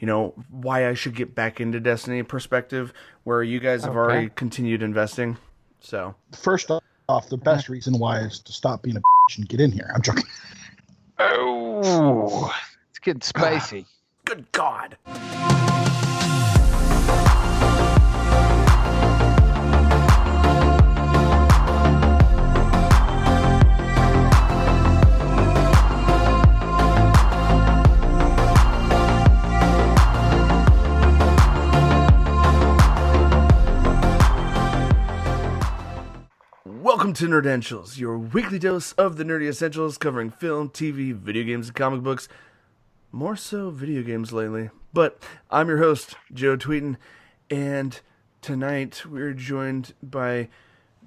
why I should get back into Destiny perspective, where you guys have already continued investing. So first off, the best reason why is to stop being a bitch and get in here. I'm joking. Oh, it's getting spicy. Good God. Welcome to Nerdentials, your weekly dose of the nerdy essentials covering film, TV, video games, and comic books. More so video games lately. But I'm your host, Joe Tweeten, and tonight we're joined by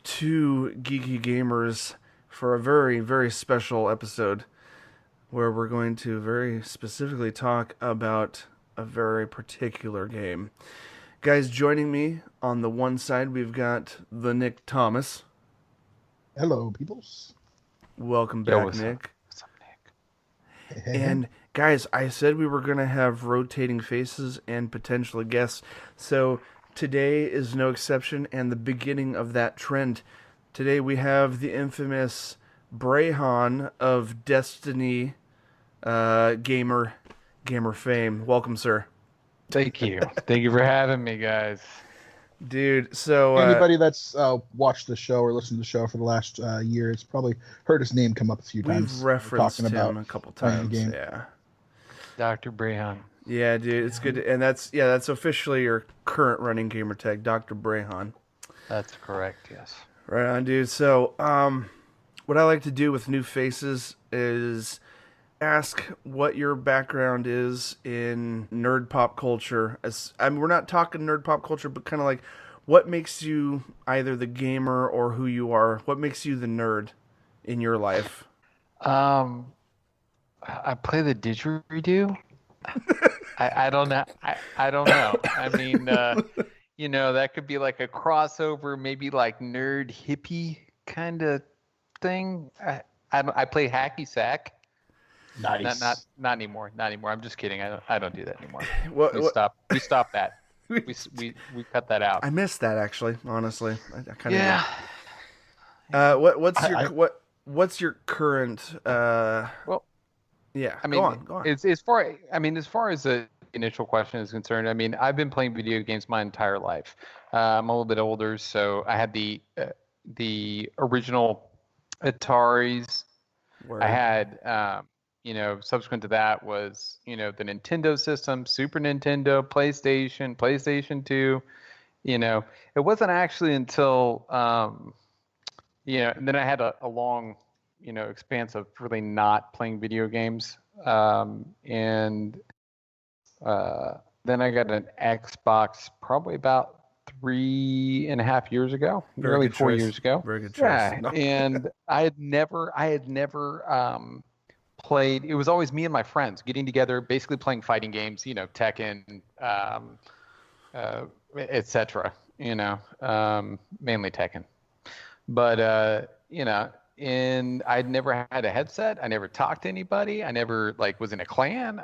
two geeky gamers for a very, very special episode where we're going to very specifically talk about a very particular game. Guys, joining me on the one side, we've got the Nick Thomas. Hello, peoples. Welcome back, Nick. What's up, Nick? And guys, I said we were going to have rotating faces and potentially guests. So today is no exception and the beginning of that trend. Today we have the infamous Brayhan of Destiny gamer fame. Welcome, sir. Thank you. Thank you for having me, guys. Dude, so anybody that's watched the show or listened to the show for the last year has probably heard his name come up a few times. We've referenced him a couple times. Yeah, Dr. Brayhan. Yeah, dude, it's good. And that's officially your current running gamer tag, Dr. Brayhan. That's correct. Yes. Right on, dude. So, what I like to do with new faces is ask what your background is in nerd pop culture. We're not talking nerd pop culture, but kind of like what makes you either the gamer or who you are. What makes you the nerd in your life? I play the didgeridoo. I don't know. I don't know. I mean, that could be like a crossover, maybe like nerd hippie kind of thing. I play hacky sack. Nice. Not anymore. Not anymore. I'm just kidding. I don't do that anymore. We stopped that. We cut that out. I missed that actually. Honestly, I kind of. What's your current? Well, yeah. I mean, go on. As far as the initial question is concerned, I mean, I've been playing video games my entire life. I'm a little bit older, so I had the original Ataris. Word. I had. Subsequent to that was, the Nintendo system, Super Nintendo, PlayStation 2. It wasn't actually until, and then I had a long, expanse of really not playing video games. Then I got an Xbox probably about 3.5 years ago, nearly 4 years ago. Very good choice. Yeah, and I had never played. It was always me and my friends getting together, basically playing fighting games, Tekken, etc. Mainly Tekken. But and I'd never had a headset. I never talked to anybody. I never was in a clan.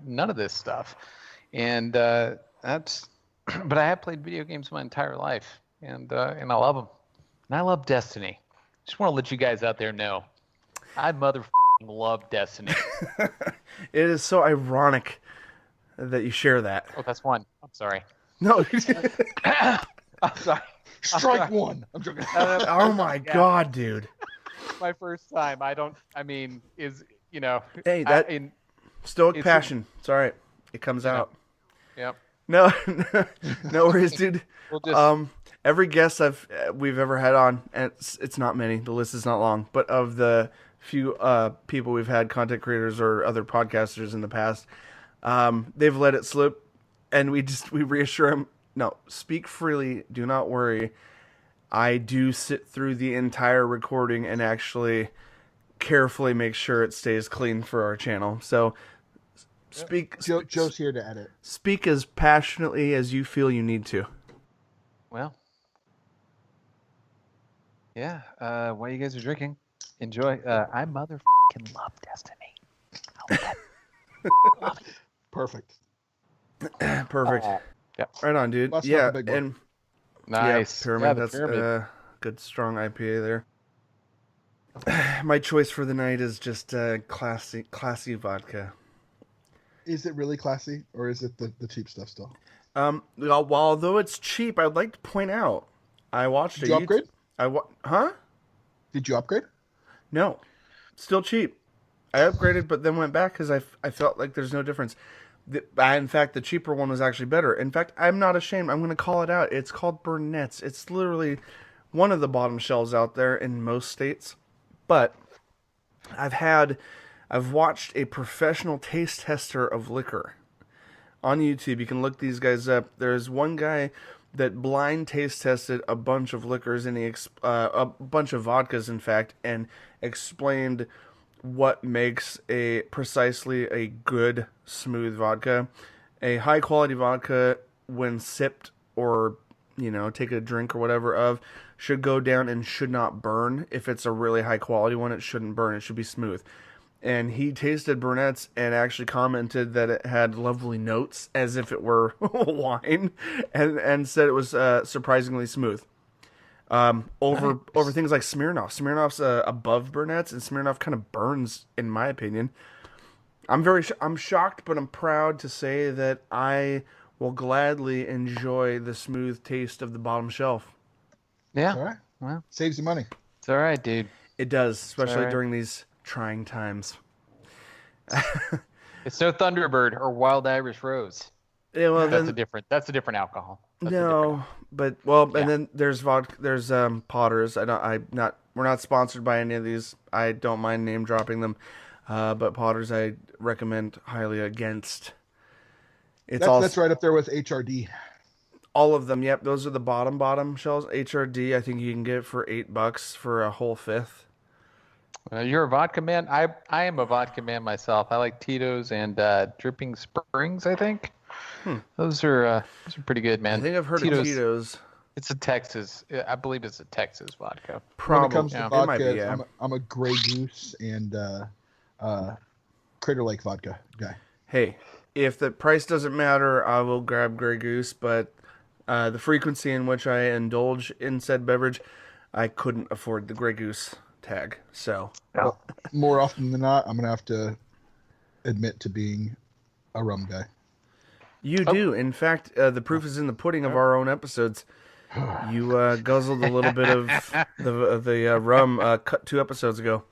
None of this stuff. And that's. But I have played video games my entire life, and I love them. And I love Destiny. Just want to let you guys out there know, I love Destiny. It is so ironic that you share that. Oh, that's one. I'm sorry. No. I'm sorry. Strike one. I'm joking. Oh my God, dude. My first time. Hey, stoic passion. It's all right. It comes out. Yep. No worries, dude. Every guest we've ever had on, and it's not many. The list is not long, but of the few people we've had, content creators or other podcasters in the past, they've let it slip, and we reassure them, no, speak freely, do not worry. I do sit through the entire recording and actually carefully make sure it stays clean for our channel. So speak. Joe's here to edit. Speak as passionately as you feel you need to. Well, yeah. While you guys are drinking, enjoy. I motherfucking love Destiny. Love it. Perfect. Perfect. Yeah. Right on, dude. Let's Yeah, not the big one. and Nice. pyramid. Yeah, the That's pyramid. good, strong IPA there. My choice for the night is just classy vodka. Is it really classy, or is it the cheap stuff still? Well, although it's cheap, I'd like to point out, I watched Did you upgrade? Huh? Did you upgrade? No, still cheap. I upgraded, but then went back because I felt like there's no difference. In fact, the cheaper one was actually better. In fact, I'm not ashamed. I'm going to call it out. It's called Burnett's. It's literally one of the bottom shelves out there in most states. But I've watched a professional taste tester of liquor on YouTube. You can look these guys up. There's one guy that blind taste tested a bunch of liquors and a bunch of vodkas, in fact, and explained what makes precisely a good smooth vodka. A high quality vodka, when sipped or take a drink or whatever of, should go down and should not burn. If it's a really high quality one, it shouldn't burn. It should be smooth. And he tasted Burnett's and actually commented that it had lovely notes as if it were wine, and said it was surprisingly smooth. Over things like Smirnoff. Smirnoff's above Burnett's, and Smirnoff kind of burns, in my opinion. I'm shocked, but I'm proud to say that I will gladly enjoy the smooth taste of the bottom shelf. Yeah. All right. Well, Saves you money. it's all right, dude. It does, especially right. during these trying times. It's no Thunderbird or Wild Irish Rose. Yeah, well, That's a different alcohol. That's a different no, but well, Yeah. and then there's vodka. There's Potters. We're not sponsored by any of these. I don't mind name dropping them, but Potters I recommend highly against. That's right up there with HRD. All of them. Yep, those are the bottom shells. HRD, I think you can get it for $8 for a whole fifth. You're a vodka man. I am a vodka man myself. I like Tito's and Dripping Springs, I think. Those are pretty good, man. I think I've heard Tito's, of Tito's. It's a Texas. I believe it's a Texas vodka. When it comes Probably. to It might be, vodka, yeah. I'm a Grey Goose and Crater Lake vodka guy. Hey, if the price doesn't matter, I will grab Grey Goose, but the frequency in which I indulge in said beverage, I couldn't afford the Grey Goose tag. So, Well, more often than not, I'm gonna have to admit to being a rum guy. you do. In fact, the proof is in the pudding of our own episodes. You guzzled a little bit of the rum cut 2 episodes ago.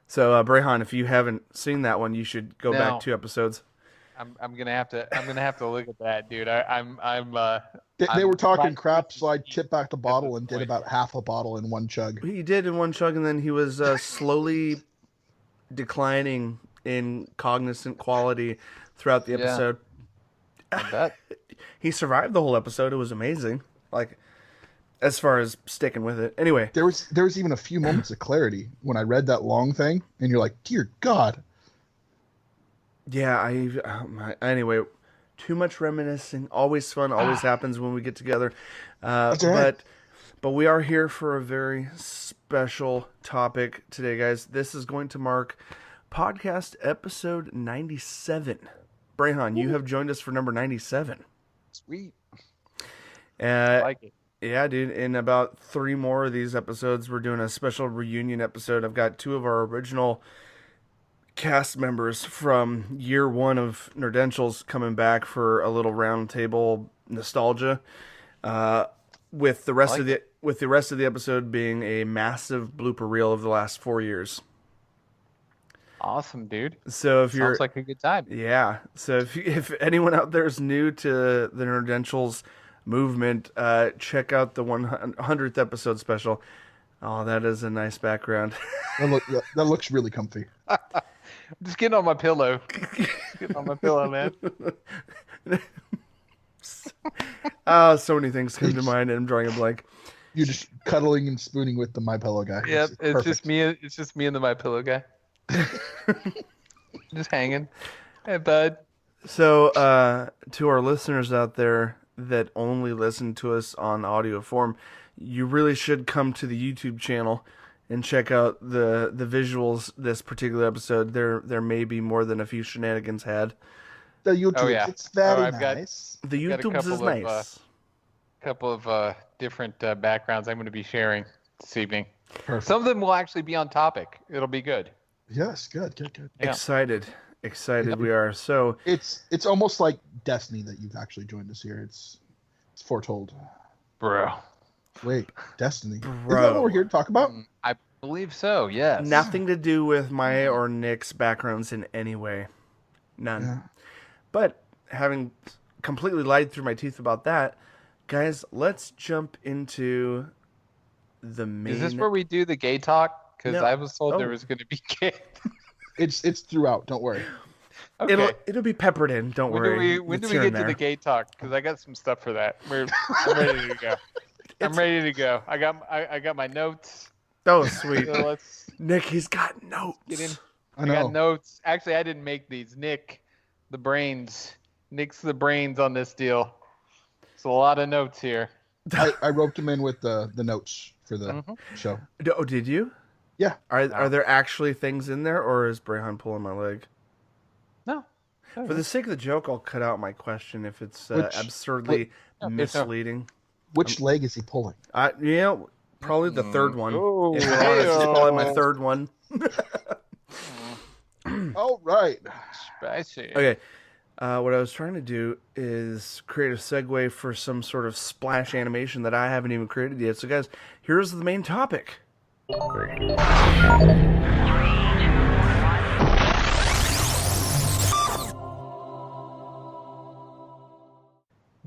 So, Brehan, if you haven't seen that one, you should go No. back 2 episodes. I'm gonna have to look at that, dude. They were talking I'm- crap, so I tipped back the bottle and did about half a bottle in one chug. He did in one chug, and then he was slowly declining in cognizant quality throughout the Yeah. episode. I bet. He survived the whole episode. It was amazing. Like, as far as sticking with it. Anyway, There was even a few moments of clarity when I read that long thing, and you're like, "Dear God!" yeah, anyway, too much reminiscing. Always fun. Always happens when we get together. That's all right. But we are here for a very special topic today, guys. This is going to mark podcast episode 97. Brehan, you have joined us for number 97. Sweet. I Uh, like it. yeah, dude. In about 3 more of these episodes, we're doing a special reunion episode. I've got 2 of our original cast members from year 1 of Nerdentials coming back for a little round table nostalgia. With the rest of the episode being a massive blooper reel of the last 4 years. Awesome, dude. So if you're Sounds like a good time. Yeah. So if anyone out there is new to the Nerdentials movement, check out the 100th episode special. Oh, that is a nice background. That looks really comfy. I'm just getting on my pillow. Getting on my pillow, man. So many things come to mind, and I'm drawing a blank. You're just cuddling and spooning with the My Pillow guy. Yep, it's perfect. just me. It's just me and the my pillow guy. Just hanging. Hey, bud. So, to our listeners out there that only listen to us on audio form, you really should come to the YouTube channel and check out the visuals this particular episode. There may be more than a few shenanigans had. The YouTube. Oh, yeah. It's very I've got- nice. The Got a YouTube's is couple of, nice. couple of different backgrounds I'm going to be sharing this evening. Perfect. Some of them will actually be on topic. It'll be good. Yes, good. Yeah. Excited Yep. we are. So It's almost like Destiny that you've actually joined us here. It's foretold. Bro. Wait, Destiny. Is that Bro. what we're here to talk about? I believe so, yes. nothing to do with my or Nick's backgrounds in any way. None. Yeah. But having completely lied through my teeth about that, guys, let's jump into the main. Is this where we do the gay talk? Because No. I was told there Oh. was going to be gay. It's throughout. Don't worry. Okay. It'll be peppered in. Don't worry. When do It's we here get and to there. the gay talk? Because I got some stuff for that. I'm ready to go. I'm ready to go. I got my notes. Oh, sweet. So let's Nick, he's got notes. get in. I I know. got notes. Actually, I didn't make these. Nick's the brains on this deal. So a lot of notes here. I roped him in with the notes for the Mhm. show. Oh, did you? Yeah. Are there actually things in there, or is Brayhan pulling my leg? No. For the sake of the joke, I'll cut out my question if it's Which- absurdly no. misleading. Which leg is he pulling? Probably the third one. Oh, If we're honest, it's probably my hey-o. third one. All right. Spicy. Okay. What I was trying to do is create a segue for some sort of splash animation that I haven't even created yet. So, guys, here's the main topic.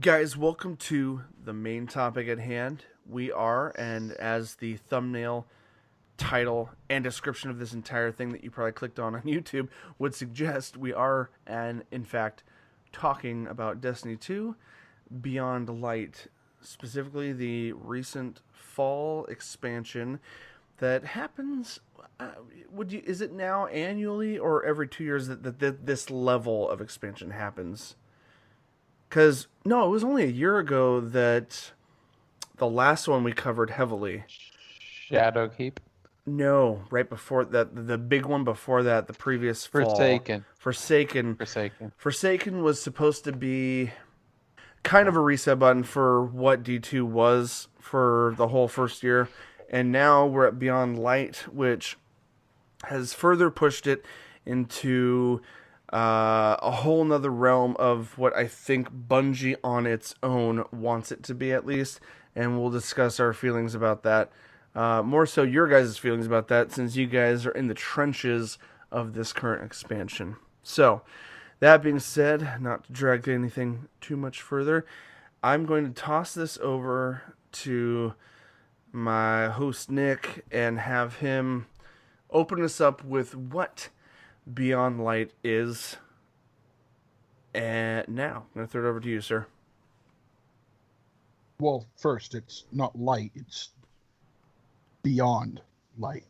Guys, welcome to the main topic at hand. We are, and as the thumbnail, title, and description of this entire thing that you probably clicked on YouTube would suggest, we are, and in fact, talking about Destiny 2 Beyond Light, specifically the recent fall expansion that happens. Is it now annually or every 2 years that this level of expansion happens? Because, no, it was only a year ago that the last one we covered heavily. Shadowkeep. No, right before that, the big one before that, the previous fall. Forsaken. Forsaken was supposed to be kind of a reset button for what D2 was for the whole first year. And now we're at Beyond Light, which has further pushed it into a whole nother realm of what I think Bungie on its own wants it to be, at least. And we'll discuss our feelings about that. More so your guys' feelings about that, since you guys are in the trenches of this current expansion. So, that being said, not to drag anything too much further, I'm going to toss this over to my host Nick and have him open us up with what Beyond Light is. And now, I'm going to throw it over to you, sir. Well, first, it's not light. It's Beyond Light.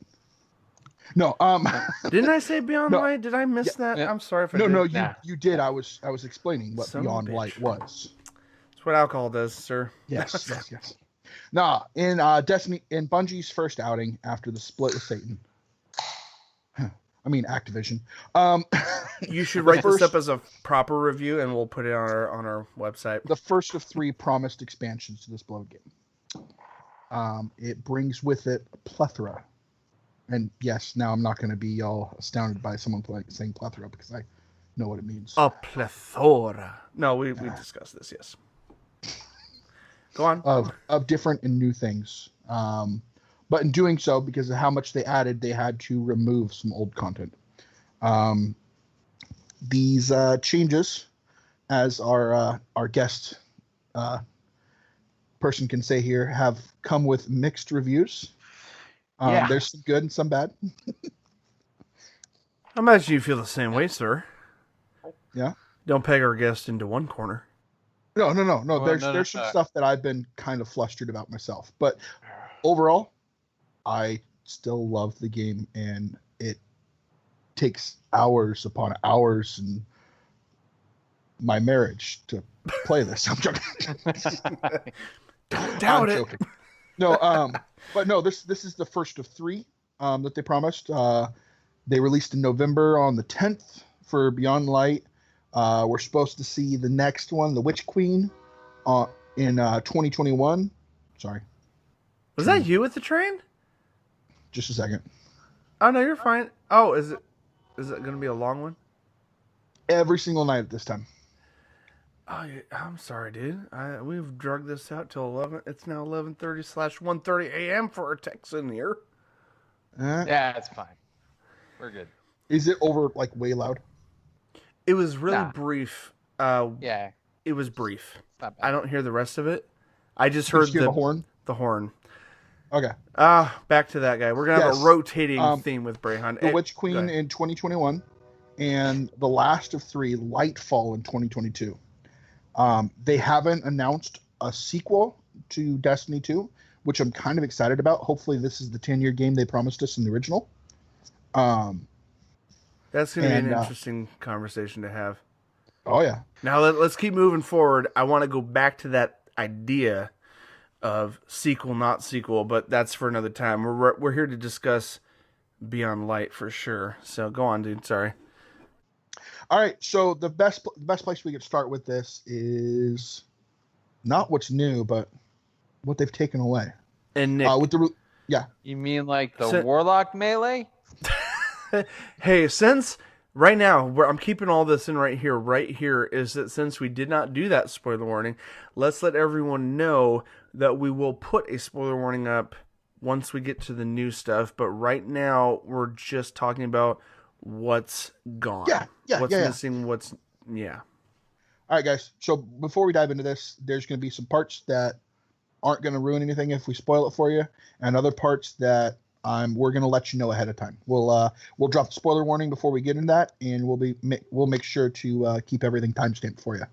No, Didn't I say Beyond No. Light? Did I miss that? Yeah. I'm sorry if I no, did. no, Nah. you did. I was explaining what Son of a Beyond bitch. Light was. That's what alcohol does, sir. Yes, yes. Nah, in Destiny, in Bungie's first outing after the split with Satan. I mean Activision. You should write first- this up as a proper review, and we'll put it on our website. The first of 3 promised expansions to this beloved game. It brings with it a plethora. And yes, now I'm not going to be all astounded by someone saying plethora because I know what it means. A plethora. No, we discussed this. Yes. Go on. Of different and new things. But in doing so, because of how much they added, they had to remove some old content. These changes, as our guest person can say here, have come with mixed reviews. Yeah. There's some good and some bad. I imagine you feel the same way, sir. Yeah. Don't peg our guest into one corner. No. Well, There's no, some stuff that I've been kind of flustered about myself, but overall, I still love the game, and it takes hours upon hours and my marriage to play this. I'm joking. Don't doubt I'm it. joking. No, but no, this is the first of 3 that they promised. They released in November on the 10th for Beyond Light. We're supposed to see the next one, the Witch Queen, in 2021. Sorry. Was that you with the train? Just a second. Oh no, you're fine. Oh, is it going to be a long one? Every single night at this time. Oh, I'm sorry, dude. We've drugged this out till 11. It's now 11:30/1:30 a.m. for our Texan here. Yeah, it's fine. We're good. Is it over like way loud? It was really Nah. brief. Yeah. It was brief. Not bad. I don't hear the rest of it. I just Did you heard hear the horn? The horn. Okay. Back to that guy. We're gonna have a rotating theme with Brayhan. The Witch Queen in 2021, and the last of 3, Lightfall, in 2022. They haven't announced a sequel to Destiny 2, which I'm kind of excited about. Hopefully, this is the 10-year game they promised us in the original. That's going to be an interesting conversation to have. Oh, yeah. Now, let's keep moving forward. I want to go back to that idea of sequel, not sequel, but that's for another time. We're here to discuss Beyond Light for sure. So go on, dude. Sorry. All right. So the best place we could start with this is not what's new, but what they've taken away. And Nick, You mean like the Warlock melee? Hey, since right now I'm keeping all this in right here is that since we did not do that spoiler warning, let's let everyone know that we will put a spoiler warning up once we get to the new stuff. But right now we're just talking about what's gone. What's missing. All right, guys. So before we dive into this, there's going to be some parts that aren't going to ruin anything if we spoil it for you, and other parts that we're going to let you know ahead of time. We'll drop the spoiler warning before we get into that, and we'll make sure to keep everything timestamped for you,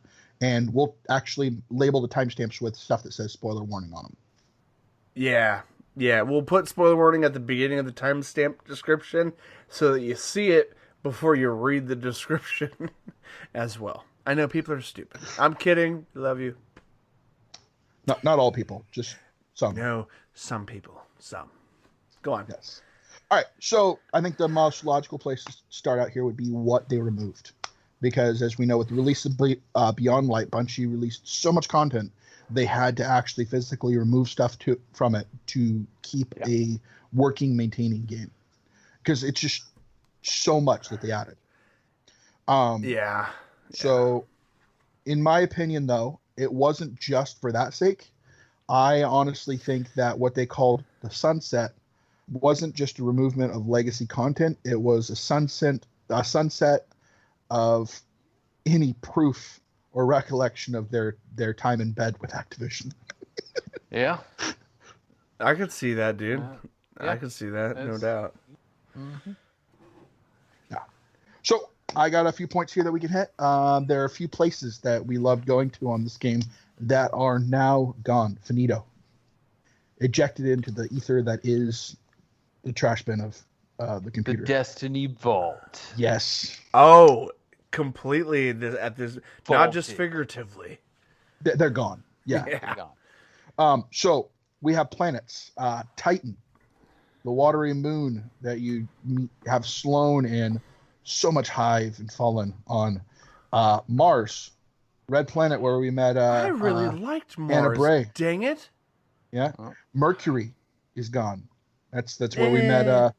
and we'll actually label the timestamps with stuff that says spoiler warning on them. Yeah, we'll put spoiler warning at the beginning of the timestamp description so that you see it before you read the description as well. I know people are stupid. I'm kidding. Love you. Not all people, just some. No, some people. Some. Go on. Yes. All right. So I think the most logical place to start out here would be what they removed. Because as we know, with the release of Beyond Light, Bungie released so much content, they had to actually physically remove stuff from it to keep a working, maintaining game. Because it's just so much that they added. So, in my opinion, though, it wasn't just for that sake. I honestly think that what they called the sunset wasn't just a removal of legacy content. It was a sunset of any proof or recollection of their time in bed with Activision. Yeah. I could see that, dude. Yeah. I could see that, no doubt. Mm-hmm. Yeah. So I got a few points here that we can hit. There are a few places that we loved going to on this game that are now gone. Finito. Ejected into the ether that is the trash bin of the computer. The Destiny Vault. Yes. Oh, completely at this, not just Bullshit. figuratively. They're gone. Yeah. They're gone. So we have planets. Titan, the watery moon that you have Sloan and so much Hive and Fallen on. Mars, red planet where we met. I really liked Mars. Anna Bray. Dang it! Yeah. Mercury is gone. That's where we met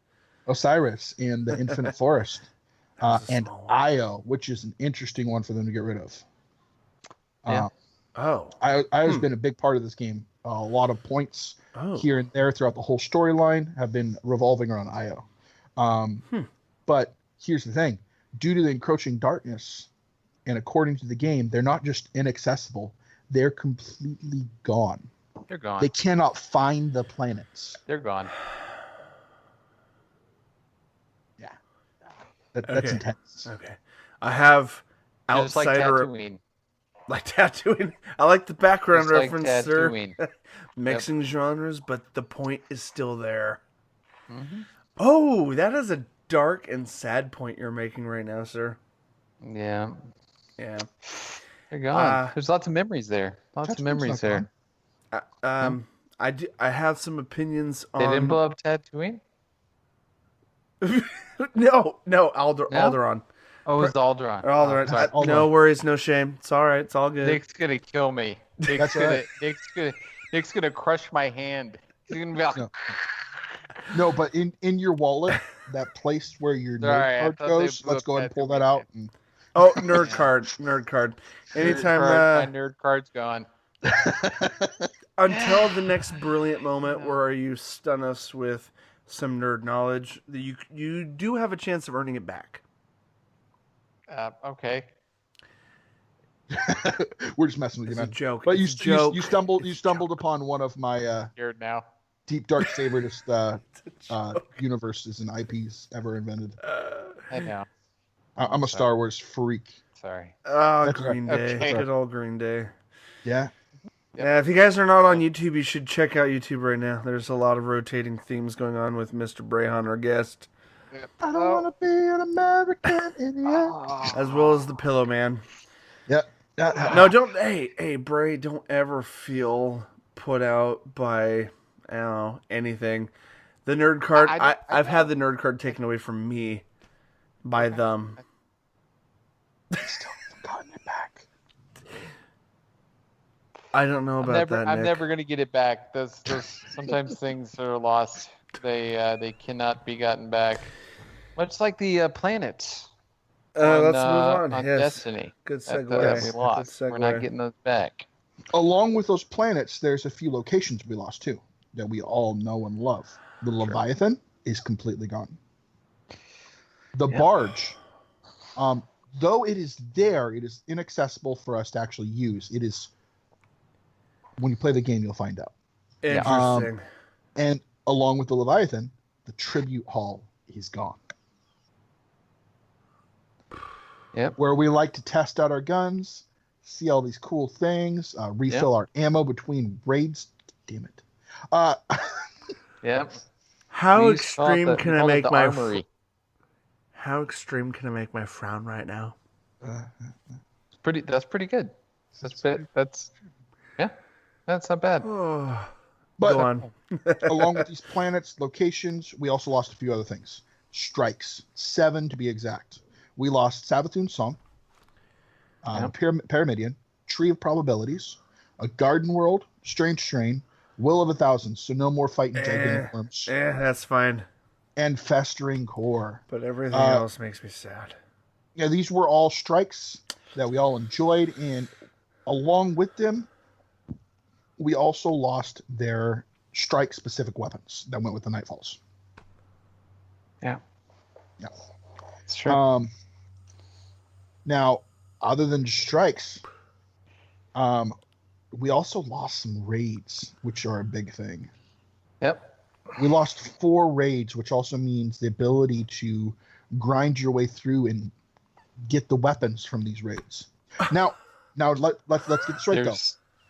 Osiris in the Infinite Forest. And Io, which is an interesting one for them to get rid of. Io's been a big part of this game. A lot of points here and there throughout the whole storyline have been revolving around Io. But here's the thing. Due to the encroaching darkness, and according to the game, they're not just inaccessible. They're completely gone. They're gone. They cannot find the planets. They're gone. Yeah. That's intense. Okay. I have Just like outsider... Tatooine. Like Tatooine. I like the background Just reference, like sir. Mixing genres, but the point is still there. Mm-hmm. Oh, that is a dark and sad point you're making right now, sir. Yeah. Yeah. They're gone. There's lots of memories there. Lots of memories there. I have some opinions on... They didn't blow up Tatooine? No, Alderaan. Oh, it's Aldron. All Oh, right. sorry. No worries, no shame. It's all right. It's all good. Nick's gonna kill me. That's right. Nick's gonna crush my hand. He's gonna be like, No, but in your wallet, that place where your Sorry, I nerd card thought they goes, blew let's up go ahead and that pull to that me. out. And... Oh, nerd card. Anytime, my nerd card's gone. until the next brilliant moment where you stun us with some nerd knowledge, you do have a chance of earning it back. Okay. We're just messing with you, It's a man. joke. But It's a joke. you stumbled It's a joke. upon one of my Scared now. deep dark favoriteest universes and IPs ever invented. I know. I'm a Star Wars freak. Sorry. Oh, That's Green right. Day. Okay. Good old Green Day. Yeah. Yeah, if you guys are not on YouTube, you should check out YouTube right now. There's a lot of rotating themes going on with Mr. Brayhan, our guest, I don't want to be an American idiot. as well as the Pillow Man. Yep. No, don't. Hey, Bray, don't ever feel put out by, I don't know, anything. The nerd card, I've had the nerd card taken away from me by them. Still haven't gotten it back. I don't know about that, I'm Nick. never gonna get it back. Those sometimes things are lost. They cannot be gotten back. Much like the planets. Let's move on. On Yes. Destiny. Good That segue. we lost. Good We're not segue. getting those back. Along with those planets, there's a few locations we lost too that we all know and love. The Leviathan is completely gone. The barge, though it is there, it is inaccessible for us to actually use. It is, when you play the game, you'll find out. Interesting. And along with the Leviathan, the tribute hall is gone. Yep. Where we like to test out our guns, see all these cool things, refill our ammo between raids. Damn it. Yep. How We extreme call it can I make the my armory? How extreme can I make my frown right now? That's pretty good. That's not bad. Oh, But go on. along with these planets, locations, we also lost a few other things. Strikes, 7 to be exact. We lost Savathun's Song, Pyramidion, Tree of Probabilities, a Garden World, Strange Strain, Will of a Thousand, so no more fighting gigantic worms, That's fine. and Festering Core. But everything else makes me sad. Yeah, these were all strikes that we all enjoyed, and along with them, we also lost their strike-specific weapons that went with the Nightfalls. Yeah. Yeah. Sure. Now, other than strikes, we also lost some raids, which are a big thing. Yep. We lost 4 raids, which also means the ability to grind your way through and get the weapons from these raids. Now let's get this right though.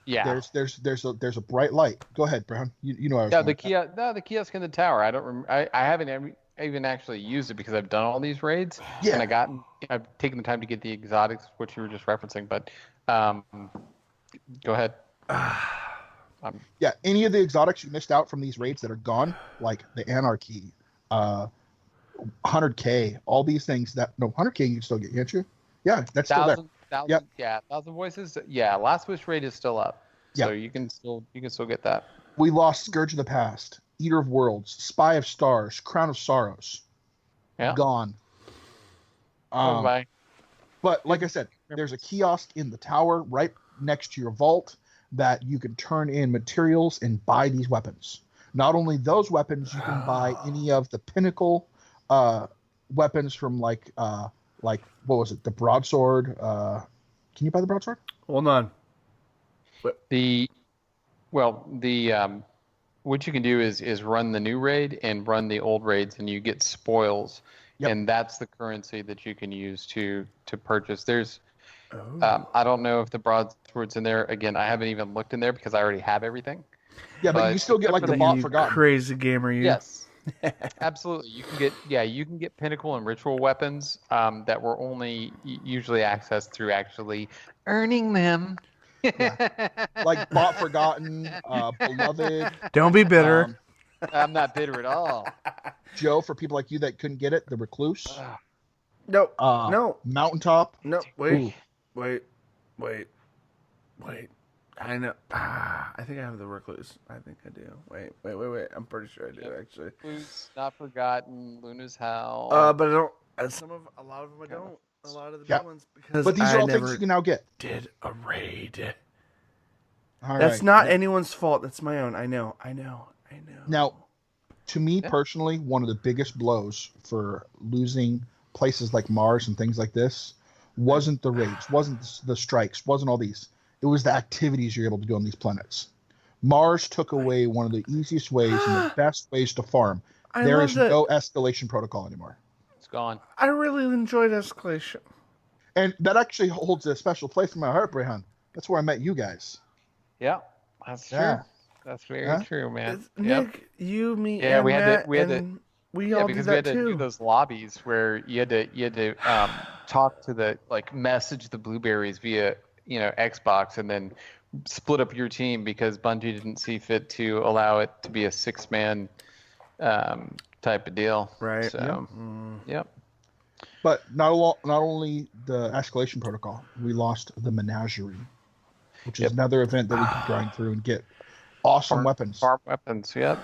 Yeah. There's a bright light. Go ahead, Brown. You know. The kiosk in the tower. I don't remember. I haven't even actually used it because I've done all these raids. Yeah. And I've taken the time to get the exotics, which you were just referencing. But go ahead. Yeah. Any of the exotics you missed out from these raids that are gone, like the Anarchy, 100K, all these things 100K you can still get, can't you? Yeah, that's still there. Yep. Yeah, 1,000 voices. Yeah, Last Wish raid is still up, so you can still get that. We lost Scourge of the Past, Eater of Worlds, Spy of Stars, Crown of Sorrows. Yeah. Gone. Bye. But like I said, there's a kiosk in the tower right next to your vault that you can turn in materials and buy these weapons. Not only those weapons, you can buy any of the pinnacle weapons from like what was it? The broadsword. Can you buy the broadsword? Hold on. What you can do is run the new raid and run the old raids, and you get spoils, and that's the currency that you can use to purchase. There's, I don't know if the broadsword's in there. Again, I haven't even looked in there because I already have everything. Yeah, but you still get like the bot forgotten. Crazy gamer, you. Yes. Absolutely. You can get pinnacle and ritual weapons that were only usually accessed through actually earning them. Like bot forgotten, beloved. Don't be bitter. I'm not bitter at all. Joe, for people like you that couldn't get it, the recluse. No, no, Mountaintop. no. Ooh. Wait, wait. I know. I think I have the recluse. I think I do. Wait. I'm pretty sure I do, Yep. actually. Who's Not Forgotten, Luna's Howl. But I don't. A lot of them I Kind of. don't. A lot of the Yeah. big ones because But these are I all things you never can now get. did a raid. All That's right. not anyone's fault. That's my own. I know. Now, to me Yeah. personally, one of the biggest blows for losing places like Mars and things like this wasn't the raids, wasn't the strikes, wasn't all these. It was the activities you're able to do on these planets. Mars took away one of the easiest ways and the best ways to farm. I There love is that. no escalation protocol anymore. It's gone. I really enjoyed escalation. And that actually holds a special place in my heart, Brehan. That's where I met you guys. Yeah, that's true. Yeah. That's very true, man. It's Yep. Nick, you, me, Yeah, and we had Matt, to. We had to. and we Yeah, all do because we that had to do too. those lobbies where you had to talk to the message the blueberries via Xbox and then split up your team because Bungie didn't see fit to allow it to be a 6-man type of deal. Right. So, yep. But not only the escalation protocol, we lost the menagerie, which is another event that we could grind through and get awesome weapons. Farm weapons. Yep.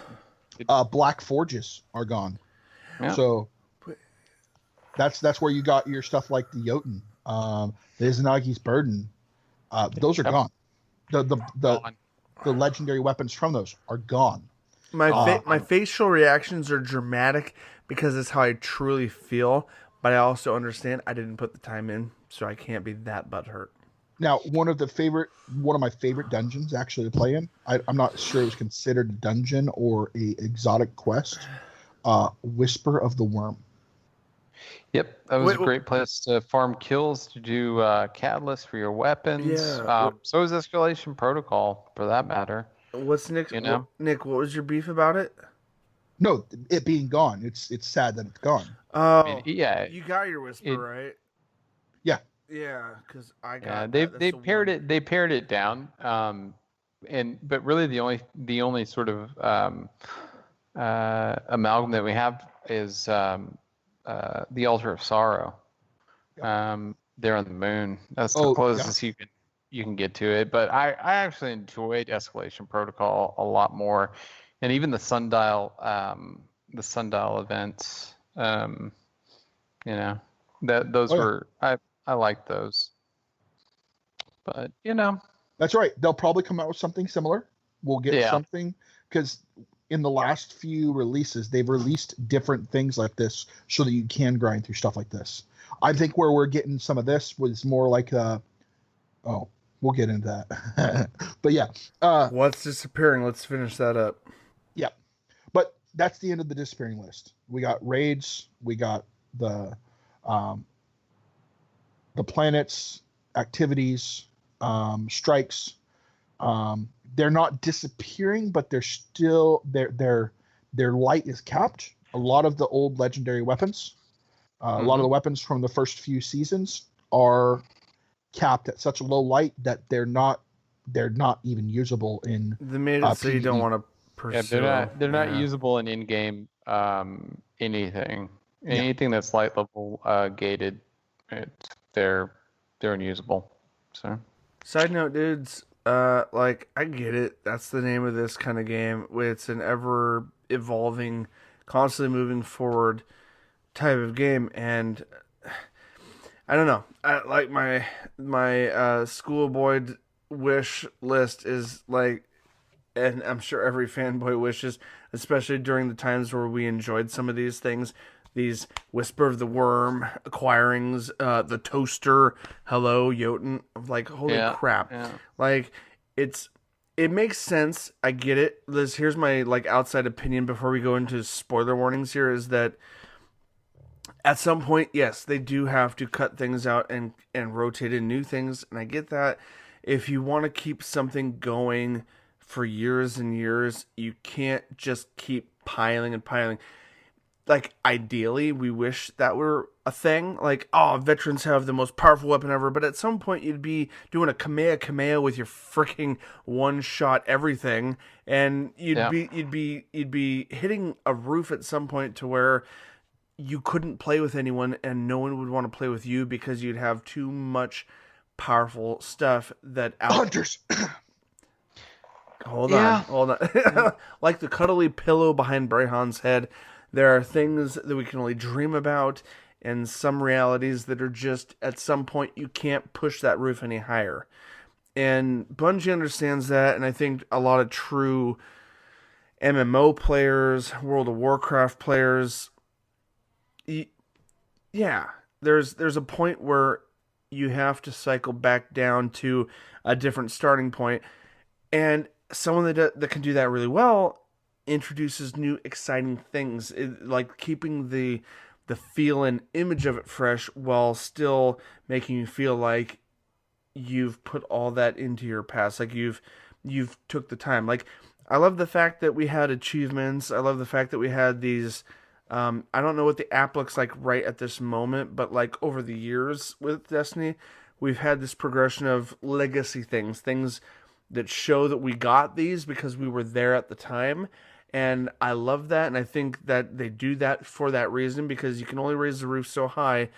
Black forges are gone. Yep. So that's where you got your stuff like the Jotun, the Izanagi's Burden. Those are gone. The legendary weapons from those are gone. My facial reactions are dramatic because it's how I truly feel, but I also understand I didn't put the time in, so I can't be that butthurt. Now, one of my favorite dungeons actually to play in. I'm not sure it was considered a dungeon or a exotic quest. Whisper of the Worm. Yep, that was a great place to farm kills, to do catalyst for your weapons. Yeah. So is escalation protocol, for that matter. What's Nick? You know? Nick, what was your beef about it? No, it being gone. It's sad that it's gone. Oh, yeah. You got your whisper, right? Yeah. Yeah, because I got. They pared it. They pared it down. But really the only sort of amalgam that we have is the Altar of Sorrow. There on the moon. That's the closest you can get to it. But I actually enjoyed Escalation Protocol a lot more, and even the sundial events. Those were I liked those. But that's right. They'll probably come out with something similar. We'll get something because in the last few releases, they've released different things like this so that you can grind through stuff like this. I think where we're getting some of this was more like we'll get into that. But yeah. What's disappearing? Let's finish that up. Yeah. But that's the end of the disappearing list. We got raids. We got the planets, activities, strikes. They're not disappearing, but they're still their light is capped. A lot of the old legendary weapons, a lot of the weapons from the first few seasons are capped at such a low light that they're not even usable in. They made it so you don't want to pursue. Yeah, they're not usable in in-game anything. Anything that's light level gated, they're unusable. So. Side note, dudes. I get it. That's the name of this kind of game. It's an ever evolving, constantly moving forward type of game, and I don't know. Like my schoolboy wish list is like, and I'm sure every fanboy wishes, especially during the times where we enjoyed some of these things. These Whisper of the Worm acquirings, the toaster, hello, Jotun. Like, holy crap. Yeah. Like, it makes sense. I get it. Here's my, outside opinion before we go into spoiler warnings here is that at some point, yes, they do have to cut things out and rotate in new things. And I get that. If you want to keep something going for years and years, you can't just keep piling and piling. Like, ideally, we wish that were a thing. Like, veterans have the most powerful weapon ever. But at some point, you'd be doing a Kamehameha with your freaking one-shot everything. And you'd be hitting a roof at some point to where you couldn't play with anyone and no one would want to play with you because you'd have too much powerful stuff that Hunters. Hold Yeah. on. Like the cuddly pillow behind Brayhan's head, there are things that we can only dream about, and some realities that are just, at some point, you can't push that roof any higher. And Bungie understands that, and I think a lot of true MMO players, World of Warcraft players, yeah, there's a point where you have to cycle back down to a different starting point, and someone that can do that really well introduces new exciting things, like keeping the feel and image of it fresh while still making you feel like you've put all that into your past, like you've took the time. Like, I love the fact that we had achievements. I love the fact that we had these. I don't know what the app looks like right at this moment, but like over the years with Destiny, we've had this progression of legacy things that show that we got these because we were there at the time. And I love that, and I think that they do that for that reason, because you can only raise the roof so high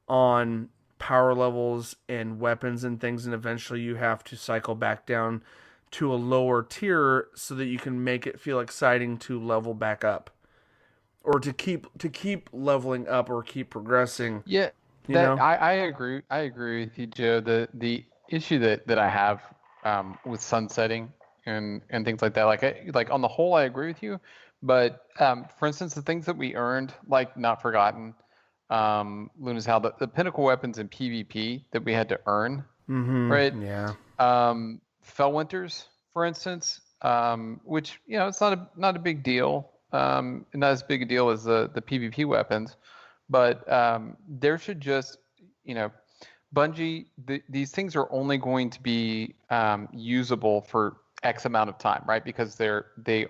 on power levels and weapons and things, and eventually you have to cycle back down to a lower tier so that you can make it feel exciting to level back up, or to keep leveling up or keep progressing. Yeah, You that know? I agree. I agree with you, Joe. The issue that I have with sunsetting and things like that, like on the whole, I agree with you. But for instance, the things that we earned, like Not Forgotten, Luna's Howl, the pinnacle weapons in PvP that we had to earn, right? Yeah. Fellwinters, for instance, which it's not a big deal, not as big a deal as the PvP weapons, but there should just, Bungie, these things are only going to be usable for X amount of time, right? Because they're light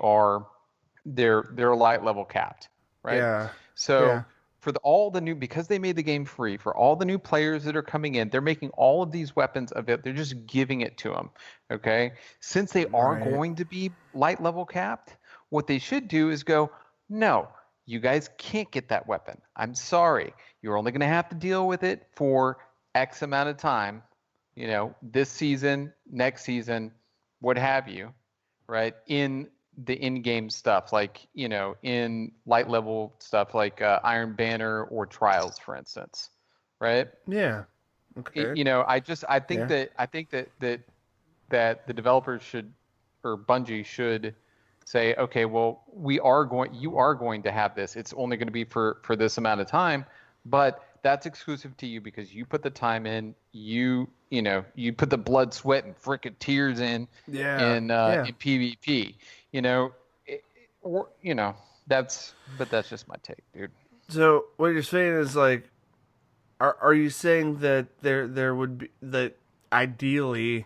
level capped, right? Yeah. So Yeah. for all the new, because they made the game free, for all the new players that are coming in, they're making all of these weapons available. They're just giving it to them. Okay. Since they are Right. going to be light level capped, what they should do is go, no, you guys can't get that weapon. I'm sorry. You're only going to have to deal with it for X amount of time, this season, next season, what have you, right? In the in-game stuff, like, in light level stuff like Iron Banner or Trials, for instance, right? Yeah. Okay. I think Yeah. that the developers should, or Bungie should say, okay, well, you are going to have this. It's only going to be for this amount of time, but that's exclusive to you because you put the time in, you put the blood, sweat, and frickin' tears in Yeah. in Yeah. in PvP. That's just my take, dude. So what you're saying is, like, are you saying that there would be, that ideally,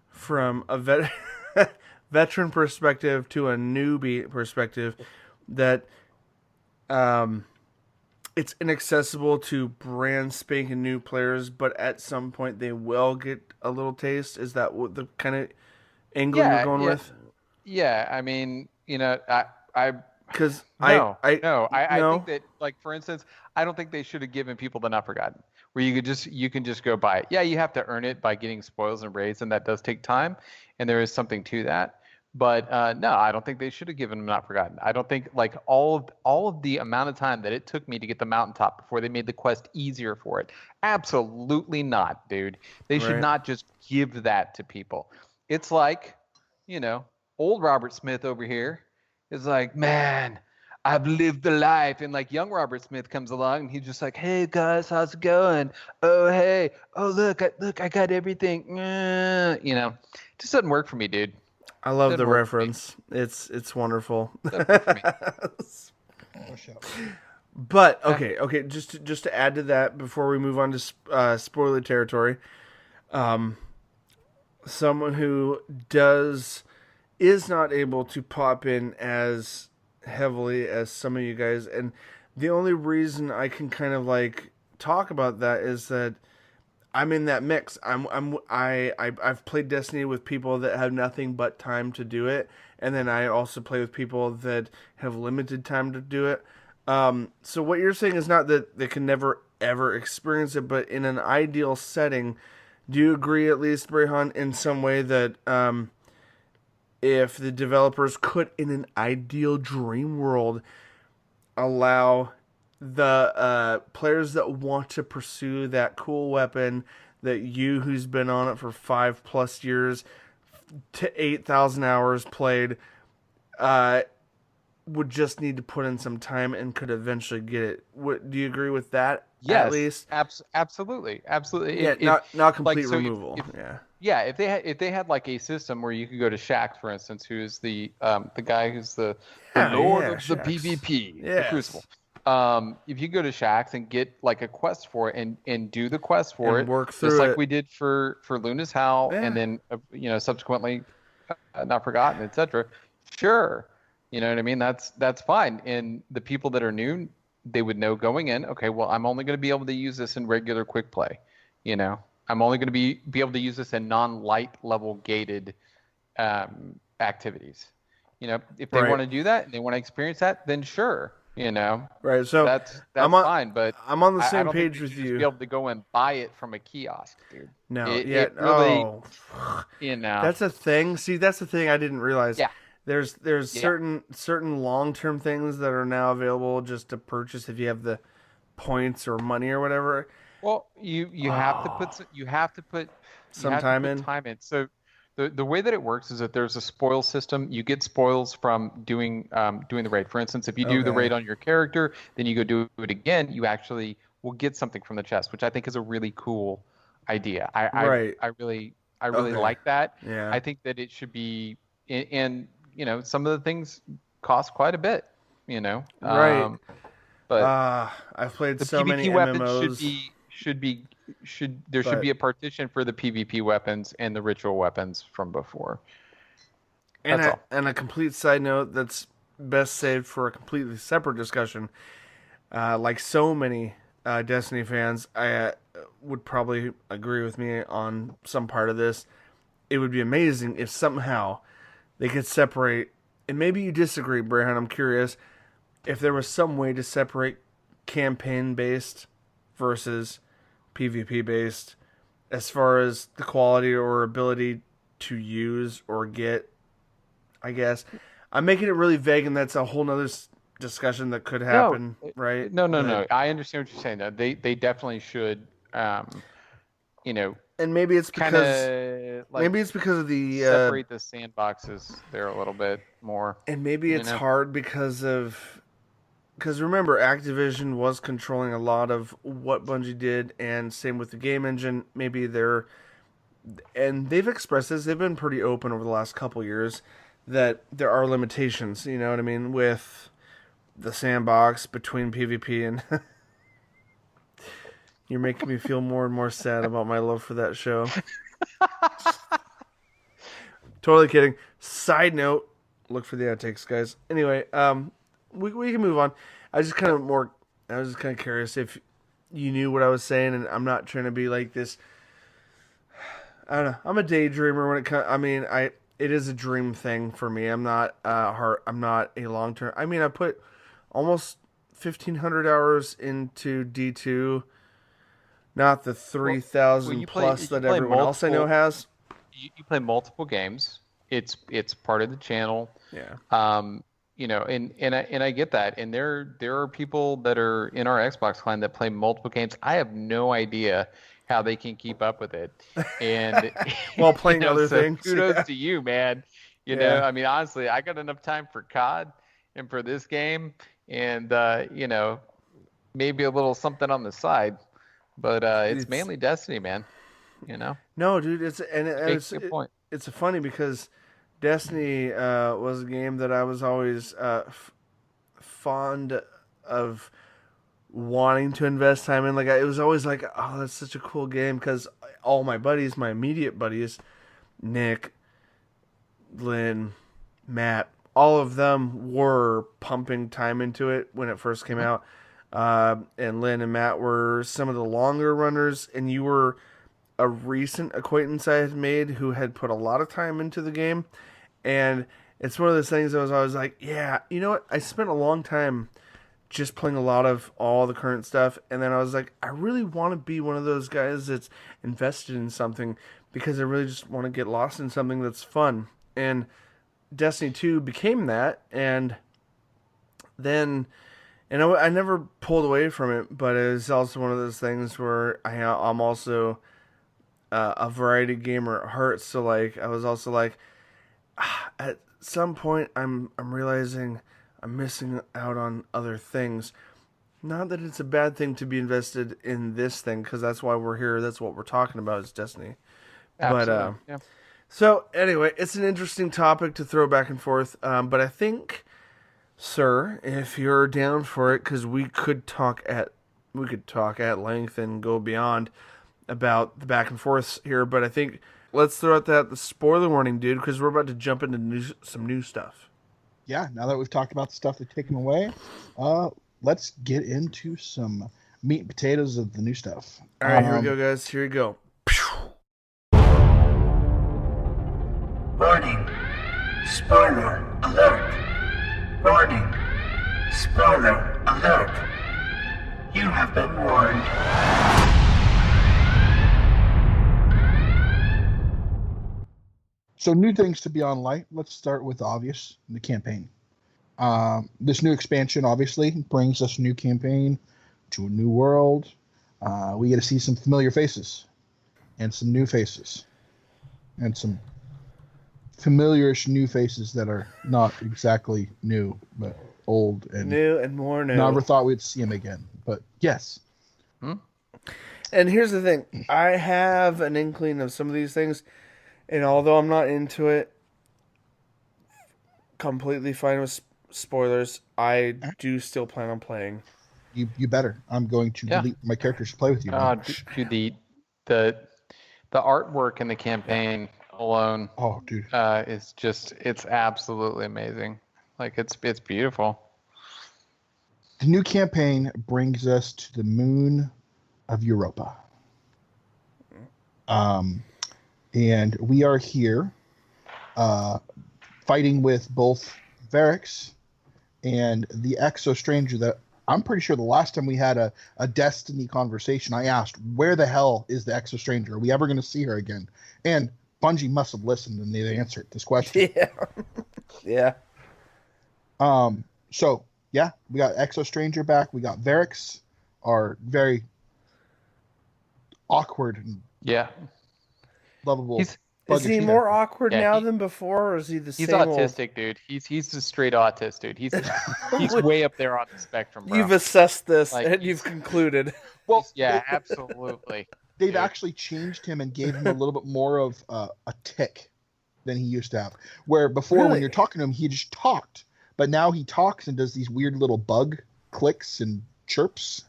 from a veteran perspective to a newbie perspective, that it's inaccessible to brand spanking new players, but at some point they will get a little taste? Is that what the kind of angle you're Yeah, going yeah, with? yeah. I mean, I Because no, I no. I think no. that, like, for instance, I don't think they should have given people the Not Forgotten, where you can just go buy it. Yeah, you have to earn it by getting spoils and raids, and that does take time, and there is something to that. But no, I don't think they should have given them Not Forgotten. I don't think, like, all of the amount of time that it took me to get the mountaintop before they made the quest easier for it. Absolutely not, dude. They should Right. not just give that to people. It's like, you know, old Robert Smith over here is like, man, I've lived the life. And like young Robert Smith comes along and he's just like, hey guys, how's it going? Oh, hey, oh, look, I got everything. It just doesn't work for me, dude. I love Doesn't the work for me. reference. It's wonderful. Doesn't work for me. Oh, shut. But Yeah. okay. Just to add to that before we move on to spoiler territory, someone who is not able to pop in as heavily as some of you guys, and the only reason I can kind of like talk about that is that I'm in that mix. I've played Destiny with people that have nothing but time to do it, and then I also play with people that have limited time to do it. So what you're saying is not that they can never ever experience it, but in an ideal setting, do you agree at least, Brehan, in some way that if the developers could, in an ideal dream world, allow the players that want to pursue that cool weapon that you, who's been on it for 5+ years to 8,000 hours played, would just need to put in some time and could eventually get it. Do you agree with that? At Yes, least, absolutely, absolutely. yeah, not complete So removal. yeah, if they had like a system where you could go to Shax, for instance, who's the guy who's the Lord of the Shax. PvP, the Yes. Crucible. If you go to Shax and get like a quest for it and do the quest for And it, work just through like it. we did for Luna's Howl, Yeah. and then subsequently Not Forgotten, etc. Sure, you know what I mean. That's fine. And the people that are new, they would know going in. Okay, well, I'm only going to be able to use this in regular quick play. I'm only going to be able to use this in non-light level gated activities. If they Right. want to do that and they want to experience that, then sure. Right. So that's I'm on, fine. But I'm on the I same don't think page you with should just you. be able to go and buy it from a kiosk, dude. No, It really, oh, you that's a thing. See, that's the thing I didn't realize. Yeah. There's Yeah. certain long-term things that are now available just to purchase if you have the points or money or whatever. Well, you have to put you have to put Some time in. time in. So the way that it works is that there's a spoil system. You get spoils from doing the raid. For instance, if you do the Okay. raid on your character, then you go do it again, you actually will get something from the chest, which I think is a really cool idea. Right. I really Okay. like that. Yeah. I think that it should be, and some of the things cost quite a bit. Right. But I've played the so PvP many weapons MMOs. should But- be a partition for the PvP weapons and the ritual weapons from before. And That's all. and a complete side note that's best saved for a completely separate discussion. Like so many Destiny fans, I would probably agree with me on some part of this. It would be amazing if somehow they could separate, and maybe you disagree, Brian, I'm curious, if there was some way to separate campaign-based versus PvP-based as far as the quality or ability to use or get, I guess. I'm making it really vague, and that's a whole nother discussion that could happen, right? No. I understand what you're saying. Though. They definitely should, And maybe it's because of the separate the sandboxes there a little bit more. and maybe it's hard because remember, Activision was controlling a lot of what Bungie did, and same with the game engine. Maybe they've expressed this. They've been pretty open over the last couple years that there are limitations. You know what I mean, with the sandbox between PvP and. You're making me feel more and more sad about my love for that show. Totally kidding. Side note, look for the outtakes, guys. Anyway, we can move on. I was just kind of curious if you knew what I was saying, and I'm not trying to be like this. I don't know. I'm a daydreamer when it comes. I mean, it is a dream thing for me. I'm not I'm not a long term. I mean, I put almost 1,500 hours into D2. Not the 3,000 plus that everyone else I know has. You play multiple games. It's part of the channel. Yeah. And I get that. And there are people that are in our Xbox clan that play multiple games. I have no idea how they can keep up with it. And while playing other things. Kudos to you, man. I mean, honestly, I got enough time for COD and for this game, and maybe a little something on the side. But it's mainly Destiny, man. No, dude, it's a good point. It's funny because Destiny was a game that I was always fond of wanting to invest time in. Like it was always like, oh, that's such a cool game because all my buddies, my immediate buddies, Nick, Lynn, Matt, all of them were pumping time into it when it first came out. And Lynn and Matt were some of the longer runners, and you were a recent acquaintance I had made who had put a lot of time into the game. And it's one of those things that was always like, yeah, you know what? I spent a long time just playing a lot of all the current stuff, and then I was like, I really want to be one of those guys that's invested in something because I really just want to get lost in something that's fun. And Destiny 2 became that, and then I never pulled away from it, but it was also one of those things where I'm also a variety gamer at heart, so like I was also like, at some point I'm realizing I'm missing out on other things. Not that it's a bad thing to be invested in this thing, because that's why we're here. That's what we're talking about is Destiny. Absolutely. But Yeah. so anyway, it's an interesting topic to throw back and forth. But I think, sir, if you're down for it, because we could talk at length and go beyond about the back and forths here. But I think let's throw out the spoiler warning, dude, because we're about to jump into some new stuff. Yeah, now that we've talked about the stuff they've taken away, let's get into some meat and potatoes of the new stuff. All right, here we go, guys. Here we go. Warning. Spoiler alert. Warning. Spoiler alert. You have been warned. So new things to be on light. Let's start with the obvious, the campaign. This new expansion obviously brings us a new campaign to a new world. We get to see some familiar faces and some new faces and some familiarish new faces that are not exactly new, but old and new and more new. Never thought we'd see them again, but yes. And here's the thing. I have an inkling of some of these things, and although I'm not into it, completely fine with spoilers, I do still plan on playing. You better. I'm going to delete my characters to play with you. Dude, the artwork in the campaign alone, dude, it's absolutely amazing. Like it's beautiful. The new campaign brings us to the moon of Europa. And we are here fighting with both Varix and the Exo Stranger that I'm pretty sure the last time we had a Destiny conversation, I asked, where the hell is the Exo Stranger? Are we ever going to see her again? And Bungie must have listened and they answered this question. Yeah. So, yeah, we got Exo Stranger back. We got Varix, our very awkward and lovable. Is he more awkward now than before, or is he the same? He's autistic, dude. He's a straight autist, dude. He's way up there on the spectrum, bro. You've assessed this and you've concluded. Well, yeah, absolutely. They've actually changed him and gave him a little bit more of a tick than he used to have. Where before, when you're talking to him, he just talked, but now he talks and does these weird little bug clicks and chirps.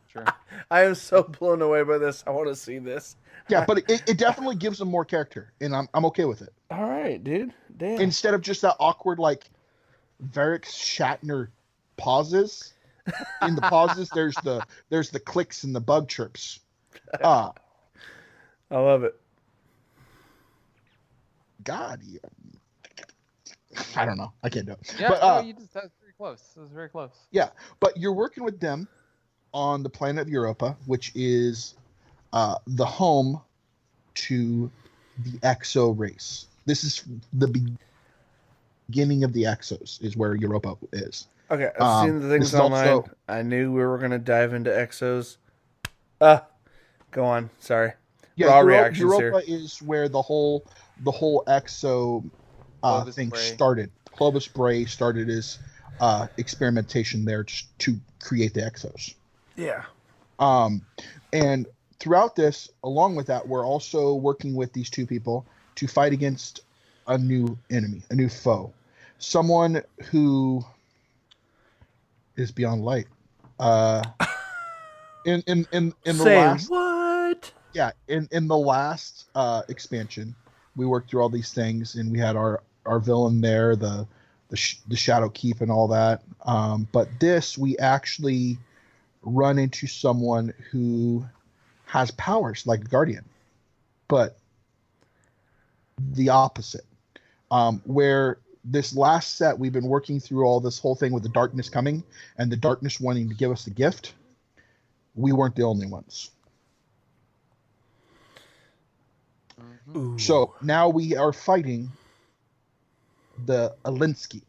Sure. I am so blown away by this. I want to see this. Yeah, but it definitely gives him more character, and I'm okay with it. All right, dude. Damn. Instead of just that awkward, like, Varix Shatner pauses. In the pauses, there's the clicks and the bug chirps. I love it. God, I don't know. I can't do it. Yeah, but, that was very close. That was very close. Yeah, but you're working with them on the planet of Europa, which is the home to the Exo race. This is the beginning of the Exos, is where Europa is. Okay, I've seen the things online. Also, I knew we were going to dive into Exos. Go on. Sorry. Yeah, raw reactions Europa here. Is where the whole Exo thing started. Clovis Bray started his experimentation there to create the Exos. Yeah. And throughout this, along with that, we're also working with these two people to fight against a new enemy, a new foe, someone who is beyond light. In the last what? Yeah, in the last expansion, we worked through all these things, and we had our villain there, the Shadow Keep and all that. But this, we actually run into someone who has powers like Guardian, but the opposite. Where this last set, we've been working through all this whole thing with the darkness coming and the darkness wanting to give us the gift. We weren't the only ones. Ooh. So now we are fighting the Alinsky.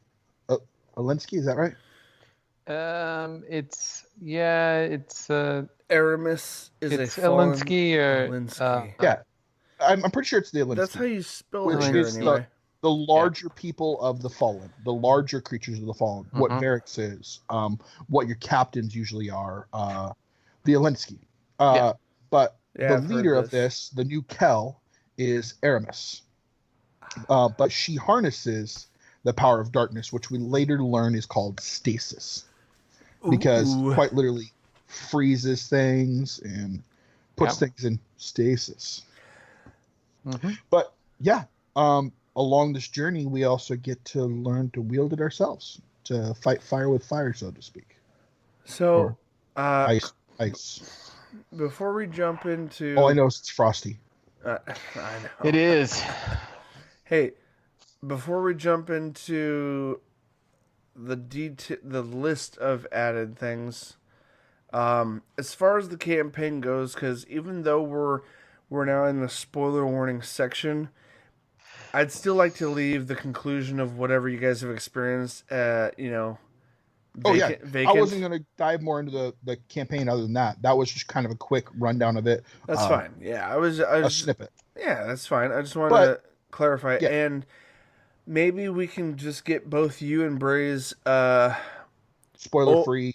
Alinsky, is that right? It's Aramis is it's a fallen Alinsky or Alinsky. Yeah. I'm pretty sure it's the Alinsky. That's how you spell Which it here, is anyway. the larger people of the fallen, the larger creatures of the fallen. What Mhm. Varix is, what your captains usually are, the Alinsky. Yeah. But Yeah, the I've heard leader of this. this, the new Kel, is Aramis. But she harnesses the power of darkness, which we later learn is called stasis. Because Ooh. quite literally freezes things and puts Yep. things in stasis. Mhm. But yeah, along this journey, we also get to learn to wield it ourselves, to fight fire with fire, so to speak. So, Ice. before we jump into... All I know is it's frosty. I know. It is. Hey, before we jump into the list of added things, as far as the campaign goes, because even though we're now in the spoiler warning section, I'd still like to leave the conclusion of whatever you guys have experienced, vacant. I wasn't going to dive more into the campaign other than that. That was just kind of a quick rundown of it. That's fine. Yeah, I was A snippet. Yeah, that's fine. I just wanted to clarify, yeah. and maybe we can just get both you and Bray's spoiler-free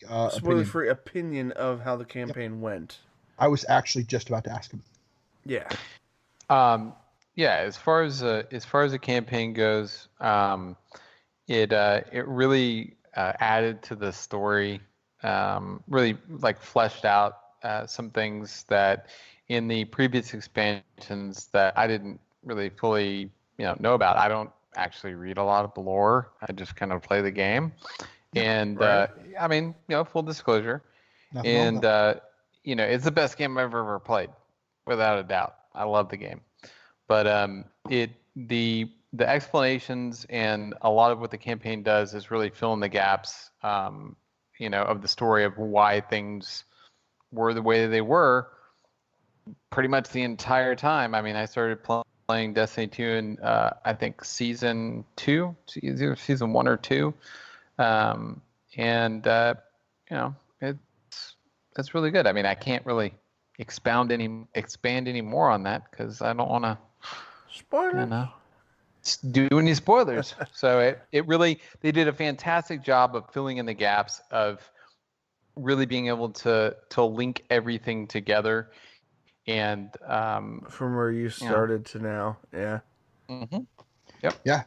opinion of how the campaign went. I was actually just about to ask him. Yeah. Yeah. As far as the campaign goes, it really added to the story. Really like fleshed out some things that in the previous expansions that I didn't really fully know about. I don't actually read a lot of the lore. I just kind of play the game. And Right. I mean, full disclosure. Nothing wrong with And that. it's the best game I've ever played, without a doubt. I love the game. But the explanations and a lot of what the campaign does is really fill in the gaps, of the story of why things were the way they were pretty much the entire time. I mean, I started playing Destiny 2 in, I think, season 2, either season 1 or 2. It's really good. I mean, I can't really expand any more on that because I don't want to, Spoiler. do any spoilers. So it really, they did a fantastic job of filling in the gaps, of really being able to link everything together. And From where you started to now, yeah. Mm-hmm. Yep. Yeah.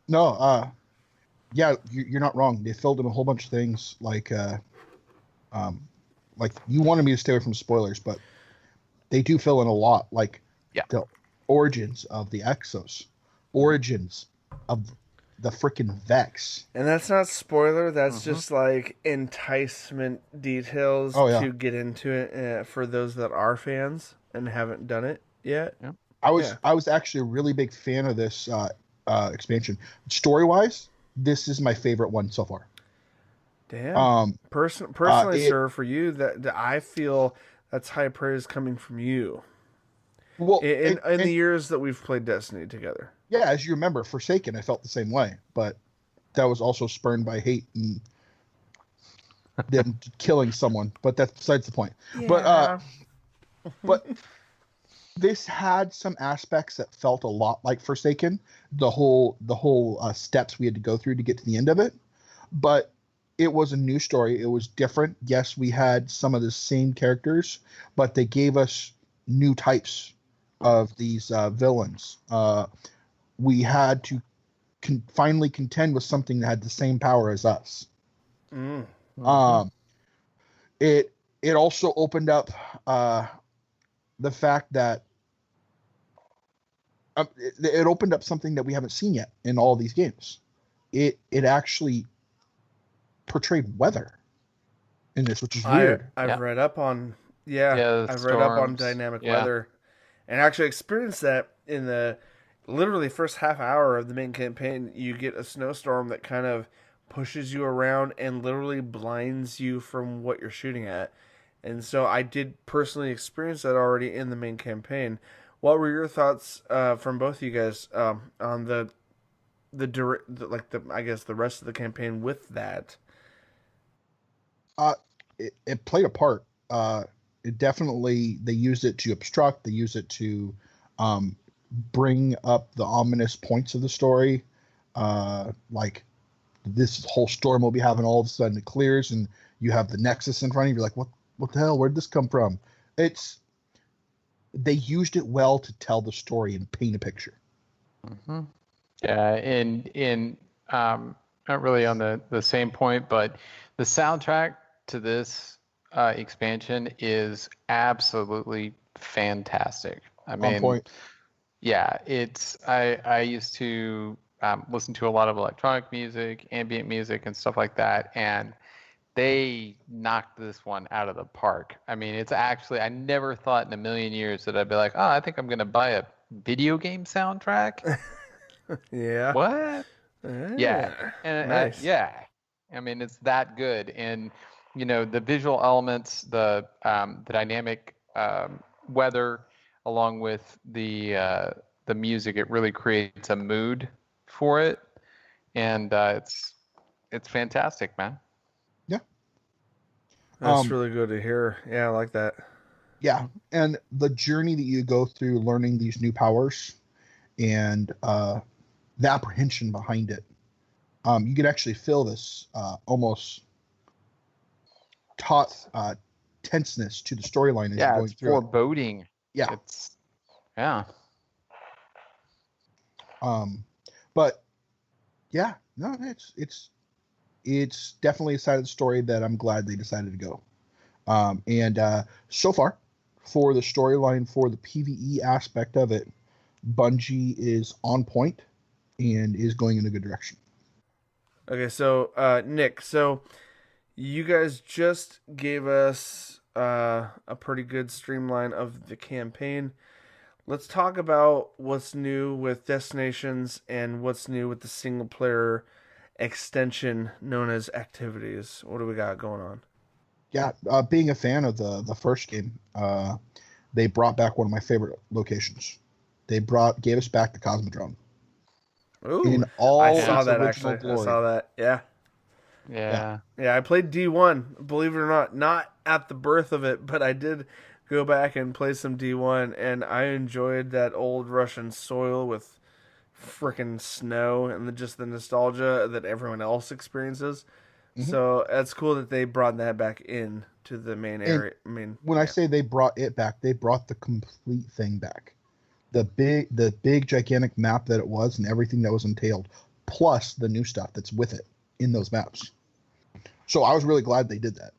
No, you're not wrong. They filled in a whole bunch of things like you wanted me to stay away from spoilers, but they do fill in a lot, like the origins of the Exos, origins of the freaking Vex. And that's not spoiler. That's just like enticement details to get into it for those that are fans and haven't done it yet. Yeah. I was actually a really big fan of this expansion. Story wise, this is my favorite one so far. Damn. Personally, sir, for you, that I feel that's high praise coming from you. Well, in the years that we've played Destiny together. Yeah, as you remember, Forsaken, I felt the same way, but that was also spurned by hate and them killing someone. But that's besides the point. Yeah. But this had some aspects that felt a lot like Forsaken. The whole steps we had to go through to get to the end of it, but it was a new story. It was different. Yes, we had some of the same characters, but they gave us new types of these villains. We had to finally contend with something that had the same power as us. Mm-hmm. It also opened up the fact that it opened up something that we haven't seen yet in all these games. It actually portrayed weather in this, which is weird. I've read up on I've storms. read up on dynamic weather, and actually experienced that in the literally first half hour of the main campaign, you get a snowstorm that kind of pushes you around and literally blinds you from what you're shooting at. And so I did personally experience that already in the main campaign. What were your thoughts from both of you guys on I guess the rest of the campaign with that? It played a part. It definitely, they used it to obstruct. They used it to bring up the ominous points of the story. Like this whole storm will be having, all of a sudden it clears and you have the Nexus in front of you. You're like, what the hell? Where'd this come from? They used it well to tell the story and paint a picture. Mm-hmm. Yeah, not really on the same point, but the soundtrack to this expansion is absolutely fantastic. I mean, On point. Yeah, I used to listen to a lot of electronic music, ambient music, and stuff like that, and they knocked this one out of the park. I mean, it's actually, I never thought in a million years that I'd be like, oh, I think I'm going to buy a video game soundtrack. Yeah. What? Yeah. And Nice. yeah. I mean, it's that good. And, the visual elements, the dynamic weather, along with the music, it really creates a mood for it. And it's fantastic, man. That's really good to hear. Yeah, I like that. Yeah, and the journey that you go through learning these new powers and the apprehension behind it, you can actually feel this almost tenseness to the storyline as you're going it's through foreboding. Yeah. Yeah. But yeah, no, it's definitely a side of the story that I'm glad they decided to go. And so far, for the storyline, for the PvE aspect of it, Bungie is on point and is going in a good direction. Okay, so Nick, so you guys just gave us a pretty good streamline of the campaign. Let's talk about what's new with Destinations and what's new with the single player extension known as Activities. What do we got going on? Yeah, being a fan of the first game, they brought back one of my favorite locations. They gave us back the Cosmodrome. Ooh, in all I saw its that original actually. glory. I saw that. Yeah. Yeah. I played D1. Believe it or not at the birth of it, but I did go back and play some D1, and I enjoyed that old Russian soil with frickin' snow and just the nostalgia that everyone else experiences. Mhm. So it's cool that they brought that back in to the main area. I say they brought it back, they brought the complete thing back. The big gigantic map that it was and everything that was entailed, plus the new stuff that's with it in those maps. So I was really glad they did that.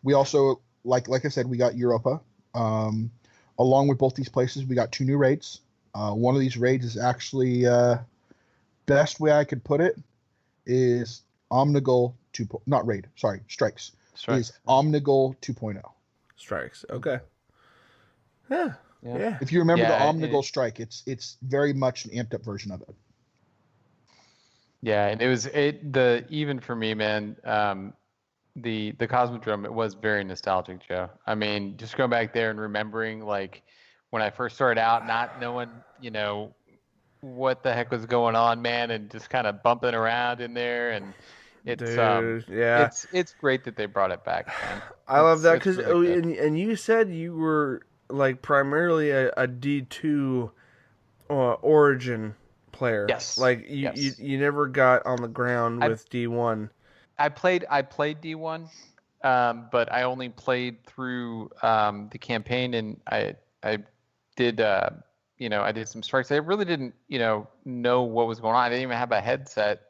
We also, like I said, we got Europa. Along with both these places, we got 2 new raids. One of these raids is actually, best way I could put it is Omnigul 2. Not raid, sorry, strikes. Is Omnigul 2.0. Strikes. Okay. Yeah. If you remember the Omnigul strike, it's very much an amped up version of it. Yeah, and even for me, man, the Cosmodrome, it was very nostalgic, Joe. I mean, just going back there and remembering, like, when I first started out, not knowing, what the heck was going on, man, and just kind of bumping around in there, and it's great that they brought it back, man. I love that because really and you said you were like primarily a D2 origin player. Yes. Like you never got on the ground with D1. I played D1, but I only played through the campaign, and I did I did some strikes. I really didn't know what was going on. I didn't even have a headset.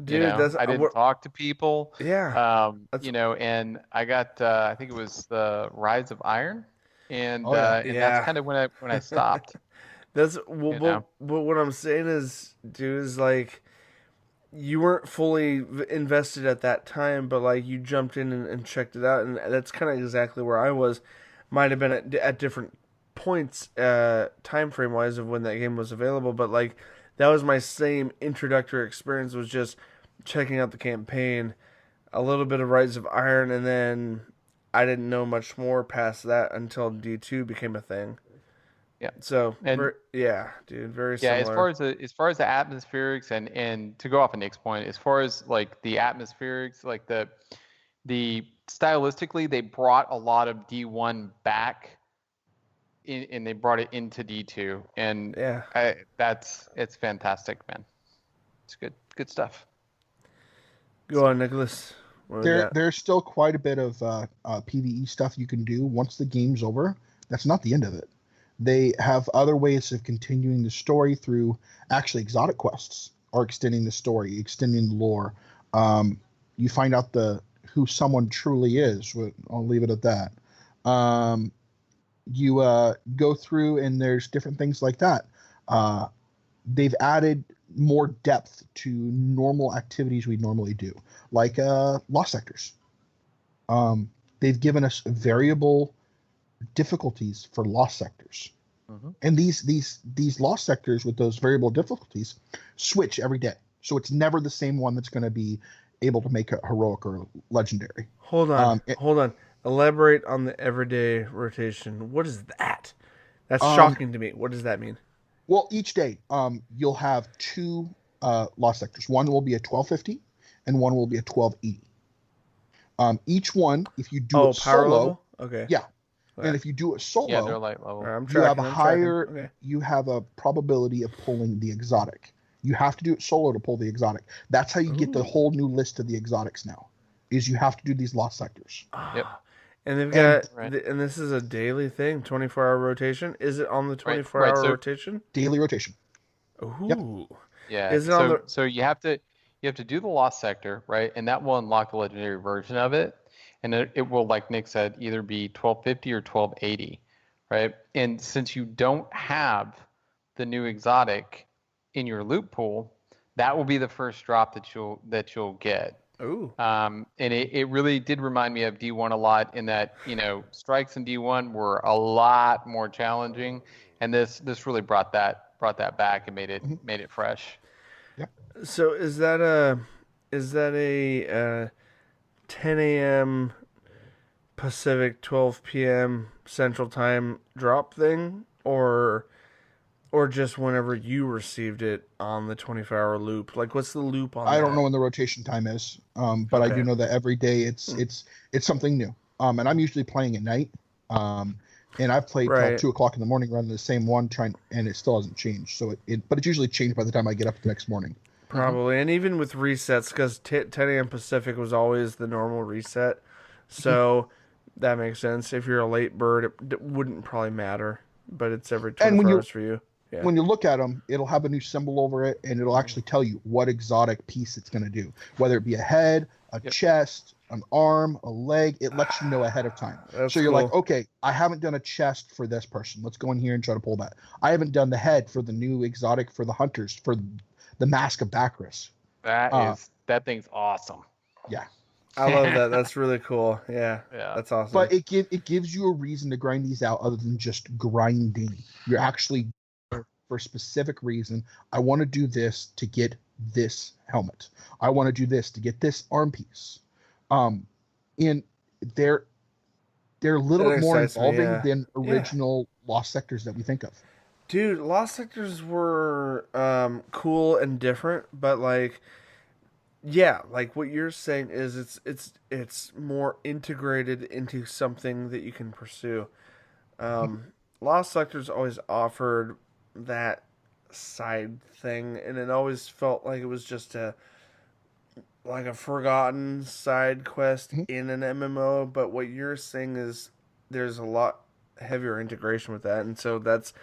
Dude, I didn't talk to people. Yeah. And I got I think it was the Rise of Iron, and and that's kind of when I stopped. That's but what I'm saying is, dude, is like you weren't fully invested at that time, but like you jumped in and checked it out, and that's kind of exactly where I was. Might have been at different points time frame wise of when that game was available, but like that was my same introductory experience, was just checking out the campaign, a little bit of Rise of Iron, and then I didn't know much more past that until D2 became a thing. Yeah. So, And yeah, dude, very yeah, similar. as far as the atmospherics and to go off of Nick's point, as far as like the atmospherics, like the stylistically, they brought a lot of D1 back and they brought it into D2, and Yeah. it's fantastic, man. It's good stuff. Go on, Nicholas. What do we got? There's still quite a bit of PvE stuff you can do once the game's over. That's not the end of it. They have other ways of continuing the story through actually exotic quests or extending the story, extending the lore. You find out who someone truly is. I'll leave it at that. You go through and there's different things like that. They've added more depth to normal activities we normally do, like lost sectors. They've given us variable difficulties for lost sectors, and these lost sectors with those variable difficulties switch every day, so it's never the same one that's going to be able to make a heroic or legendary. Hold on. Elaborate on the everyday rotation. What is that? That's shocking to me. What does that mean? Well, each day, you'll have two lost sectors. One will be a 1250, and one will be a 1280. Each one, if you do it power solo, level? Okay. yeah, and if you do it solo, Yeah, they're light level. I'm you have tracking, a I'm higher, tracking. Okay. you have a probability of pulling the exotic. You have to do it solo to pull the exotic. That's how you get the whole new list of the exotics now, is you have to do these lost sectors. Yep. And they've got, Right. and this is a daily thing, 24-hour rotation. Is it on the 24-hour so- rotation? Daily rotation. Ooh. Yeah. Is it on the? So you have to do the lost sector, right? And that will unlock the legendary version of it. And it will, like Nick said, either be 1250 or 1280, right? And since you don't have the new exotic in your loot pool, that will be the first drop that you'll get. Ooh. And it really did remind me of D1 a lot, in that, strikes in D1 were a lot more challenging, and this really brought that back and made it fresh. So is that a 10 a.m. Pacific, 12 p.m. Central Time drop thing, or just whenever you received it on the 24-hour loop? Like, what's the loop on that? I don't know when the rotation time is, but I do know that every day it's something new. And I'm usually playing at night. And I've played till 2 o'clock in the morning running the same one, and it still hasn't changed. So but it's usually changed by the time I get up the next morning. Probably, and even with resets, because 10 a.m. Pacific was always the normal reset, so that makes sense. If you're a late bird, it wouldn't probably matter, but it's every 24 hours for you. Yeah. When you look at them, it'll have a new symbol over it, and it'll actually tell you what exotic piece it's going to do, whether it be a head, a chest, an arm, a leg. It lets you know ahead of time. So you're like, okay, I haven't done a chest for this person. Let's go in here and try to pull that. I haven't done the head for the new exotic for the hunters, for the Mask of Bacchus. That thing's awesome. Yeah. I love that. That's really cool. Yeah. That's awesome. But it gives you a reason to grind these out other than just grinding. You're actually for a specific reason. I want to do this to get this helmet. I want to do this to get this arm piece. And they're a little bit more involving than original Lost Sectors that we think of. Dude, Lost Sectors were cool and different, but like what you're saying is it's more integrated into something that you can pursue. Lost Sectors always offered that side thing, and it always felt like it was just a forgotten side quest in an MMO. But what you're saying is there's a lot heavier integration with that, and so that's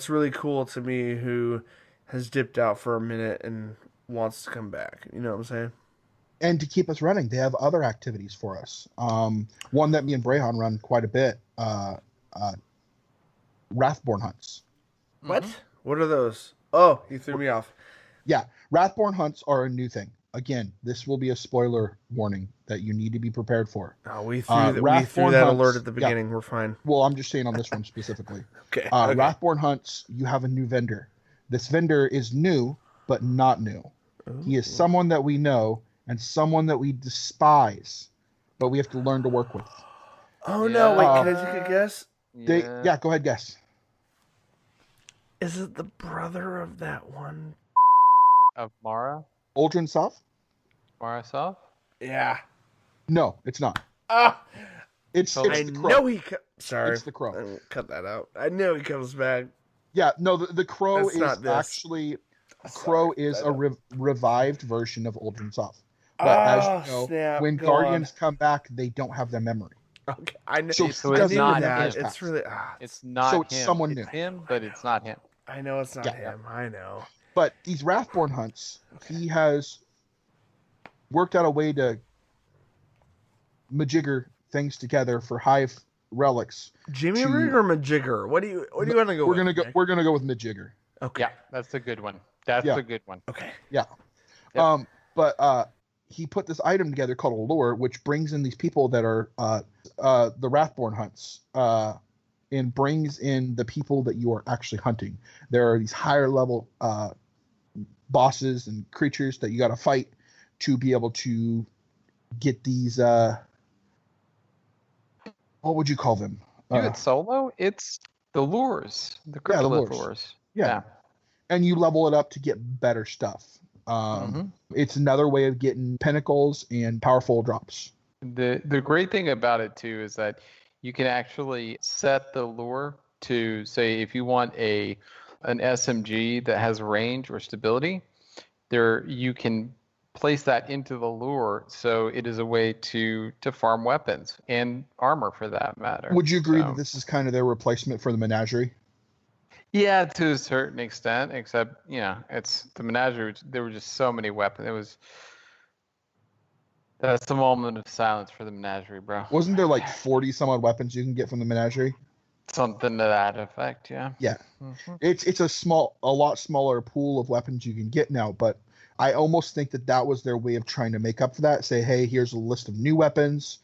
really cool to me, who has dipped out for a minute and wants to come back. You know what I'm saying? And to keep us running, they have other activities for us. One that me and Brehan run quite a bit, Wrathborn hunts. What? What are those? Oh, you threw me off. Yeah, Wrathborn hunts are a new thing. again, this will be a spoiler warning that you need to be prepared for. Oh, we threw that alert at the beginning. We're fine. Well, I'm just saying on this one specifically. Okay. Wrathborn hunts, you have a new vendor. This vendor is new, but not new. Ooh. He is someone that we know and someone that we despise, but we have to learn to work with. Oh, no. Wait, can I take a guess? Yeah, go ahead, guess. Is it the brother of that one? Of Mara? Uldren Soph? Mara Soph? Yeah. No, it's not. It's I the crow. know Sorry. It's the crow. Cut that out. I know he comes back. Yeah, no, the crow That's not is this. actually... Crow is a revived version of Uldren Soph. But as you know, snap, when Guardians come back, they don't have their memory. Okay, I know. So it's not that. him. It's really. It's not So him. it's someone new. It's him, but it's not him. I know it's not him. I know. But these Wrathborn hunts, he has worked out a way to majigger things together for hive relics. Jimmy Rig or Majigger? What do you want to go? We're gonna go with majigger. Okay. Yeah, that's a good one. That's a good one. Okay. Yeah. Yep. But he put this item together called a lure, which brings in these people that are the Wrathborn hunts, and brings in the people that you are actually hunting. There are these higher level bosses and creatures that you got to fight to be able to get these. What would you call them? It's solo. It's the lures, the cryptolith lures. Yeah. And you level it up to get better stuff. It's another way of getting pinnacles and powerful drops. The great thing about it too is that you can actually set the lure to say if you want an SMG that has range or stability, there you can place that into the lure, so it is a way to farm weapons and armor for that matter. Would you agree that this is kind of their replacement for the menagerie? Yeah, to a certain extent, except, it's the menagerie. There were just so many weapons. That's the moment of silence for the menagerie, bro. Wasn't there like 40 some odd weapons you can get from the menagerie? Something to that effect, yeah. Yeah. It's a lot smaller pool of weapons you can get now, but I almost think that was their way of trying to make up for that. Say, hey, here's a list of new weapons.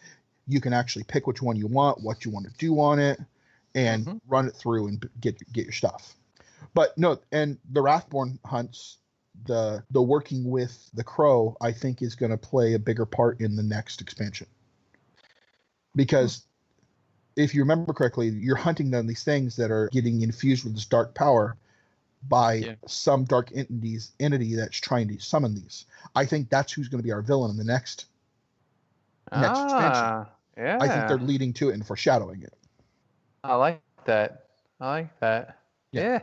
You can actually pick which one you want, what you want to do on it, and run it through and get your stuff. But no, and the Wrathborn hunts, the working with the crow, I think is going to play a bigger part in the next expansion. Because if you remember correctly, you're hunting down these things that are getting infused with this dark power by some dark entity that's trying to summon these. I think that's who's going to be our villain in the next expansion. Yeah. I think they're leading to it and foreshadowing it. I like that. Yeah.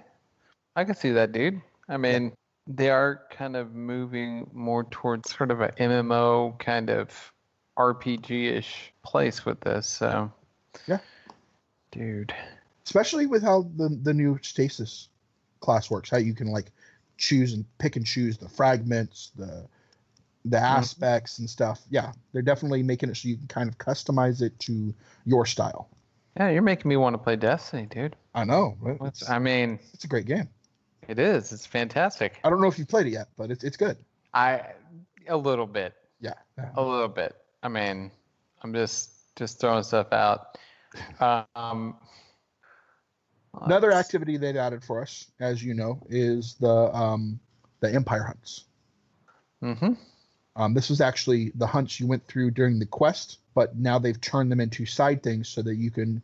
I can see that, dude. I mean, they are kind of moving more towards sort of an MMO kind of RPG-ish place with this. So, yeah, dude. Especially with how the new stasis class works, how you can like choose and pick and choose the fragments, the aspects and stuff. Yeah, they're definitely making it so you can kind of customize it to your style. Yeah, you're making me want to play Destiny, dude. I know. It's a great game. It is. It's fantastic. I don't know if you've played it yet, but it's good. A little bit. Yeah. A little bit. I mean, I'm just throwing stuff out. Another activity they've added for us, as you know, is the Empire hunts. This was actually the hunts you went through during the quest, but now they've turned them into side things so that you can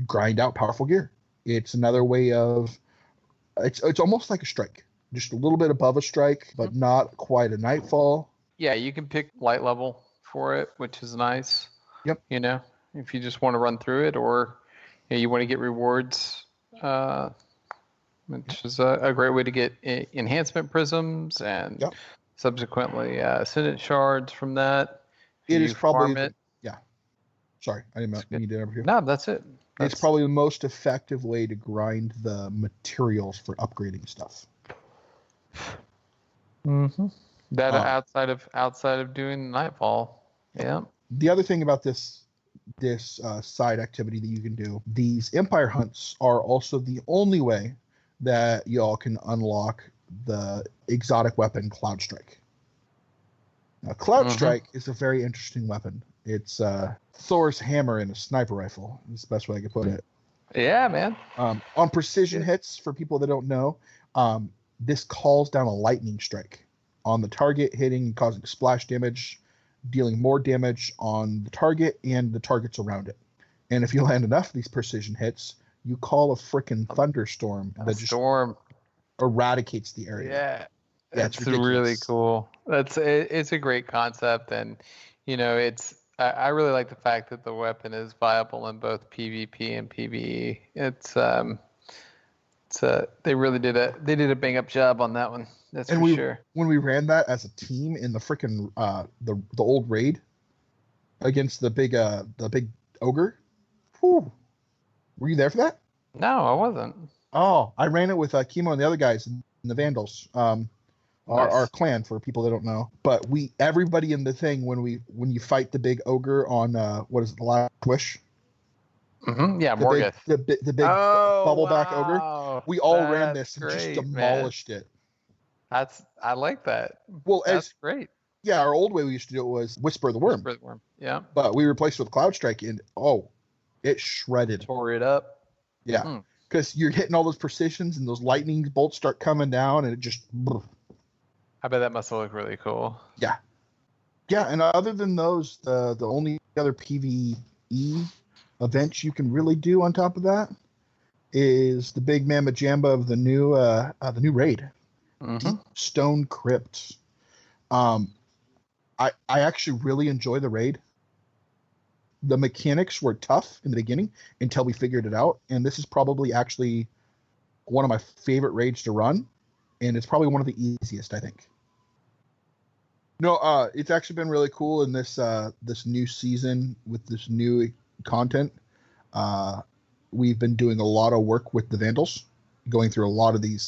grind out powerful gear. It's another way of it's almost like a strike, just a little bit above a strike, but not quite a nightfall. Yeah, you can pick light level for it, which is nice. Yep. If you just want to run through it, or you want to get rewards, which is a great way to get enhancement prisms and subsequently ascendant shards from that. It is probably Sorry, I didn't mean to interrupt you. No, that's it. It's probably the most effective way to grind the materials for upgrading stuff. That outside of doing Nightfall. Yeah. The other thing about this side activity that you can do, these Empire hunts are also the only way that y'all can unlock the exotic weapon Cloud Strike. Now, Cloud Strike is a very interesting weapon. It's Thor's hammer in a sniper rifle. That's the best way I could put it. Yeah, man. On precision hits, for people that don't know, this calls down a lightning strike on the target, hitting and causing splash damage, dealing more damage on the target and the targets around it. And if you land enough of these precision hits, you call a frickin' thunderstorm that just eradicates the area. Yeah. That's It's really cool. It's a great concept, and I really like the fact that the weapon is viable in both PvP and PvE. They really did a bang up job on that one. That's for sure. When we ran that as a team in the frickin' the old raid against the big ogre, whew, were you there for that? No, I wasn't. Oh, I ran it with Chemo and the other guys in the Vandals. Our clan, for people that don't know. But everybody in the thing, when you fight the big ogre on what is it, the last wish? Mm-hmm. Yeah, Morgoth. The big bubbleback ogre. We all ran this and just demolished it. I like that. Well, that's great. Yeah, our old way we used to do it was Whisper the Worm. Whisper the Worm. Yeah. But we replaced it with Cloud Strike, and it shredded. Tore it up. Yeah. Because you're hitting all those precisions, and those lightning bolts start coming down, and it just. I bet that must have looked really cool. Yeah. Yeah, and other than those, the only other PvE events you can really do on top of that is the big mamma jamba of the new raid, Deep Stone Crypt. I actually really enjoy the raid. The mechanics were tough in the beginning until we figured it out, and this is probably actually one of my favorite raids to run, and it's probably one of the easiest, I think. No, it's actually been really cool in this new season with this new content. We've been doing a lot of work with the Vandals, going through a lot of the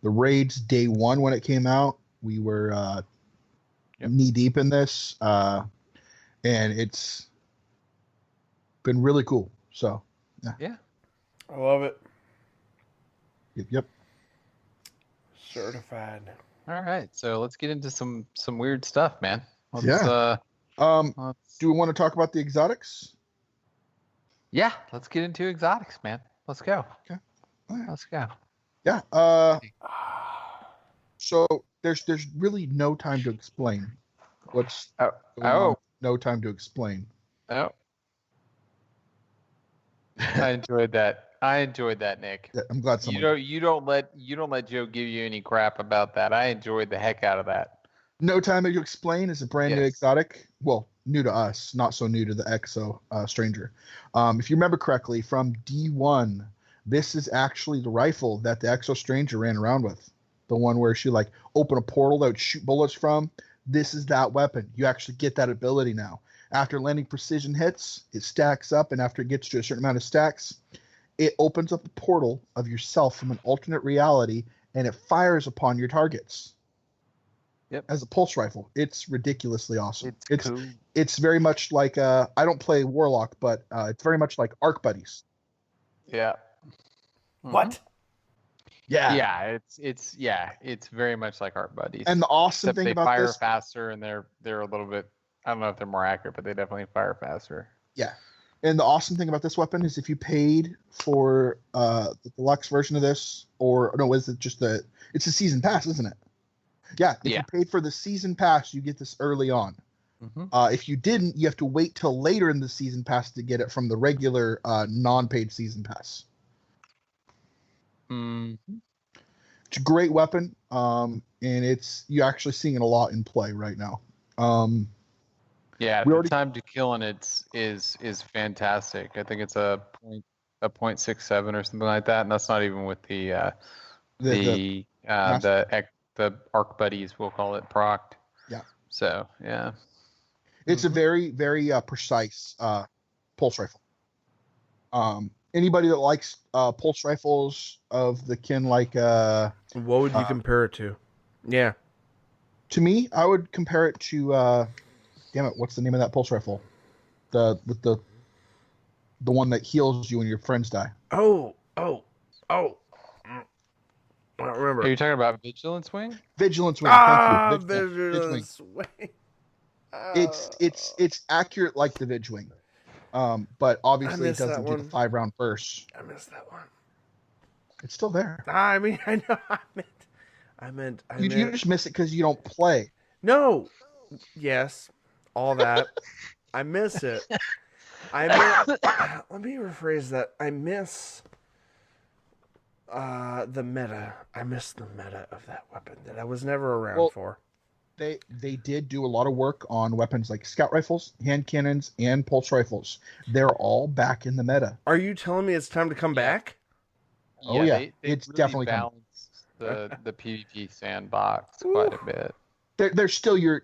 raids. Day one when it came out, we were knee deep in this, and it's been really cool. So yeah, I love it. Yep. Certified. All right, so let's get into some weird stuff, man. Do we want to talk about the exotics? Yeah, let's get into exotics, man. Let's go. Okay. All right. Let's go. Yeah. So there's really no time to explain what's going on. No time to explain. Oh. I enjoyed that, Nick. Yeah, I'm glad someone. You don't let Joe give you any crap about that. I enjoyed the heck out of that. No Time to Explain is a brand new exotic. Well, new to us, not so new to the Exo Stranger. If you remember correctly, from D1, this is actually the rifle that the Exo Stranger ran around with. The one where she open a portal that would shoot bullets from. This is that weapon. You actually get that ability now. After landing precision hits, it stacks up, and after it gets to a certain amount of stacks, it opens up a portal of yourself from an alternate reality, and it fires upon your targets. Yep. As a pulse rifle. It's ridiculously awesome. It's cool. It's very much like I don't play Warlock, but it's very much like Arc Buddies. Yeah. What? Yeah. Yeah, it's very much like Arc Buddies. And the awesome thing about this, this, they fire faster, and they're a little bit, I don't know if they're more accurate, but they definitely fire faster. Yeah. And the awesome thing about this weapon is if you paid for the deluxe version of this, is it just it's a season pass, isn't it? Yeah. If you paid for the season pass, you get this early on. If you didn't, you have to wait till later in the season pass to get it from the regular non-paid season pass. It's a great weapon, and you're actually seeing it a lot in play right now. The time to kill in it is fantastic. I think it's a 0.67 or something like that, and that's not even with the Arc Buddies, we'll call it, procced. Yeah. So yeah, it's a very very precise pulse rifle. Anybody that likes pulse rifles of the kin like what would you compare it to? Yeah. To me, I would compare it to damn it, what's the name of that pulse rifle? The one that heals you when your friends die. Oh. I don't remember. Are you talking about Vigilance Wing? Vigilance Wing. Ah, thank you. Vigilance Wing. It's accurate like the Vidgewing. But obviously it missed that doesn't do the one. 5-round bursts. I missed that one. It's still there. I mean, I know. I meant. You just miss it because you don't play. No. Yes. All that. I miss it. Let me rephrase that. I miss the meta. I miss the meta of that weapon that I was never around for. They did do a lot of work on weapons like scout rifles, hand cannons, and pulse rifles. They're all back in the meta. Are you telling me it's time to come back? Oh yeah, they it's really definitely coming. balanced the PvP sandbox quite a bit. There's still your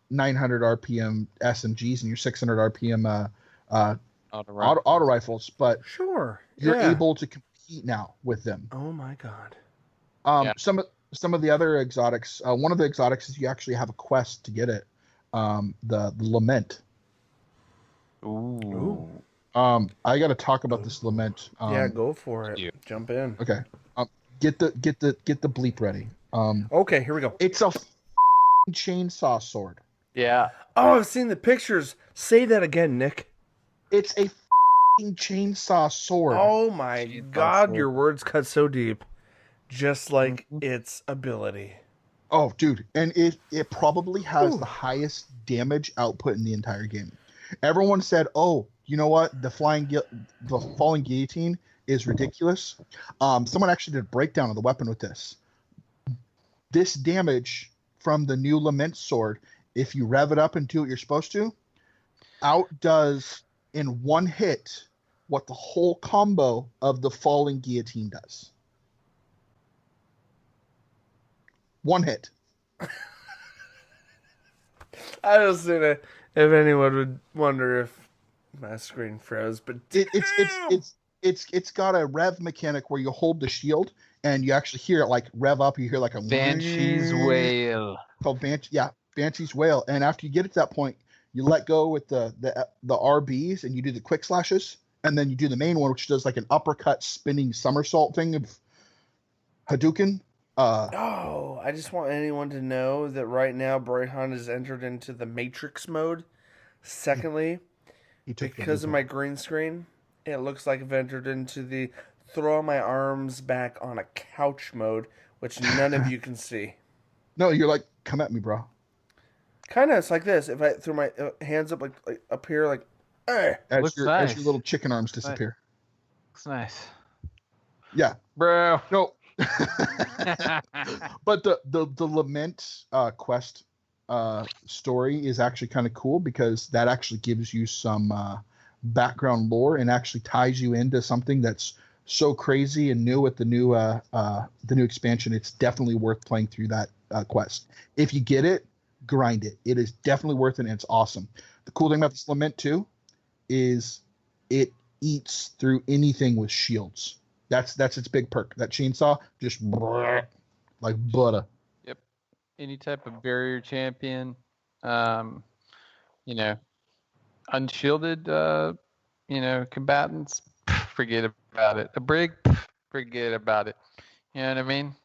900 RPM SMGs and your 600 RPM auto rifles, but Sure, you're able to compete now with them. Oh my god. Some of the other exotics. One of the exotics is you actually have a quest to get it. The Lament. Ooh. I got to talk about this Lament. Yeah, go for it. Jump in. Okay. Get the bleep ready. Okay, here we go. It's a chainsaw sword. Yeah. Oh, I've seen the pictures. Say that again, Nick. It's a chainsaw sword. Oh my god, your words cut so deep. Just like its ability. Oh, dude. And it probably has the highest damage output in the entire game. Everyone said, oh, you know what? The falling guillotine is ridiculous. Someone actually did a breakdown of the weapon with this. This damage from the new Lament sword, if you rev it up and do what you're supposed to, outdoes in one hit what the whole combo of the falling guillotine does. One hit. I was gonna, if anyone would wonder if my screen froze, but it's got a rev mechanic where you hold the shield and you actually hear it like rev up. You hear like a Banshee's wail. Called Banshee's wail. And after you get it to that point, you let go with the RBs and you do the quick slashes, and then you do the main one, which does like an uppercut spinning somersault thing of Hadouken. I just want anyone to know that right now Brayhan has entered into the Matrix mode. Secondly, because of my green screen, it looks like I've entered into the throw my arms back on a couch mode, which none of you can see. No, you're like, come at me, bro. Kind of, it's like this. If I throw my hands up, like up here, like, as your little chicken arms disappear. Looks nice. Yeah, bro. No. But the Lament quest story is actually kind of cool because that actually gives you some background lore and actually ties you into something that's so crazy and new with the new expansion. It's definitely worth playing through that quest. If you get it, grind it. It is definitely worth it, and it's awesome. The cool thing about this Lament too is it eats through anything with shields. That's its big perk. That chainsaw just like butter. Yep. Any type of barrier champion, unshielded, combatants, forget about it. A brig, forget about it. You know what I mean?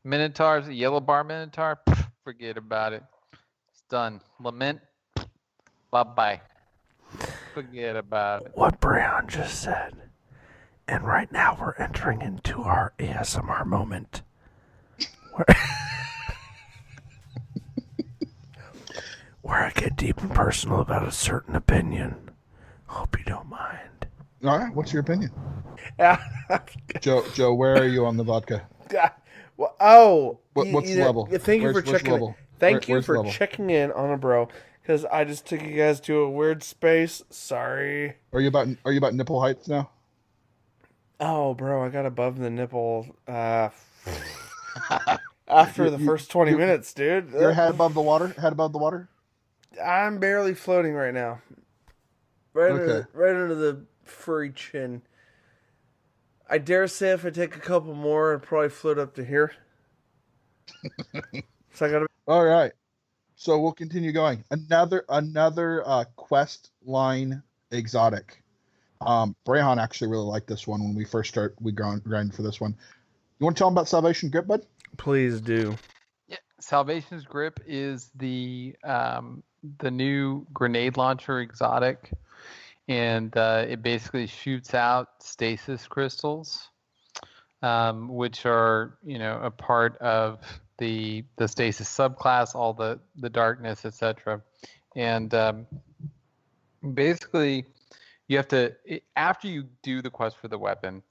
Minotaurs, yellow bar Minotaur, forget about it. It's done. Lament, bye-bye. Forget about it. What Brayhan just said. And right now we're entering into our ASMR moment. Where I get deep and personal about a certain opinion. Hope you don't mind. All right, what's your opinion? Joe, where are you on the vodka? Well, what's the level? Thank you for checking. Thank you for checking in on a bro, because I just took you guys to a weird space. Sorry. Are you about nipple heights now? Oh, bro, I got above the nipple after the first 20 minutes, dude. Your head above the water? Head above the water? I'm barely floating right now. Right under the furry chin. I dare say if I take a couple more, I'd probably float up to here. So I gotta. All right. So we'll continue going. Another quest line exotic. Brayhan actually really liked this one when we first grinded for this one. You want to tell him about Salvation Grip, bud? Please do. Yeah, Salvation's Grip is the new grenade launcher exotic, and it basically shoots out stasis crystals, which are a part of the stasis subclass, all the darkness, etc. And basically, you have to, after you do the quest for the weapon,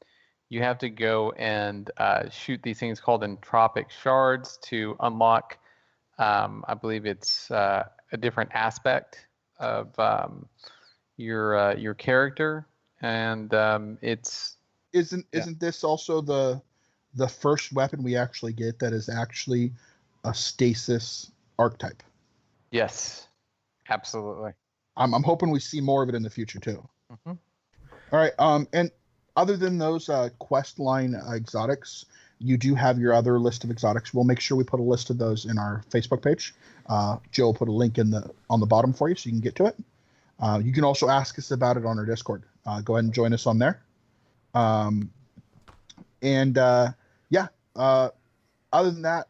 you have to go and shoot these things called entropic shards to unlock, I believe it's a different aspect of your character, and Isn't this also the first weapon we actually get that is actually a stasis archetype? Yes, absolutely. I'm hoping we see more of it in the future too. Mm-hmm. All right. And other than those quest line exotics, you do have your other list of exotics. We'll make sure we put a list of those in our Facebook page. Joe will put a link on the bottom for you so you can get to it. You can also ask us about it on our Discord. Go ahead and join us on there. Other than that,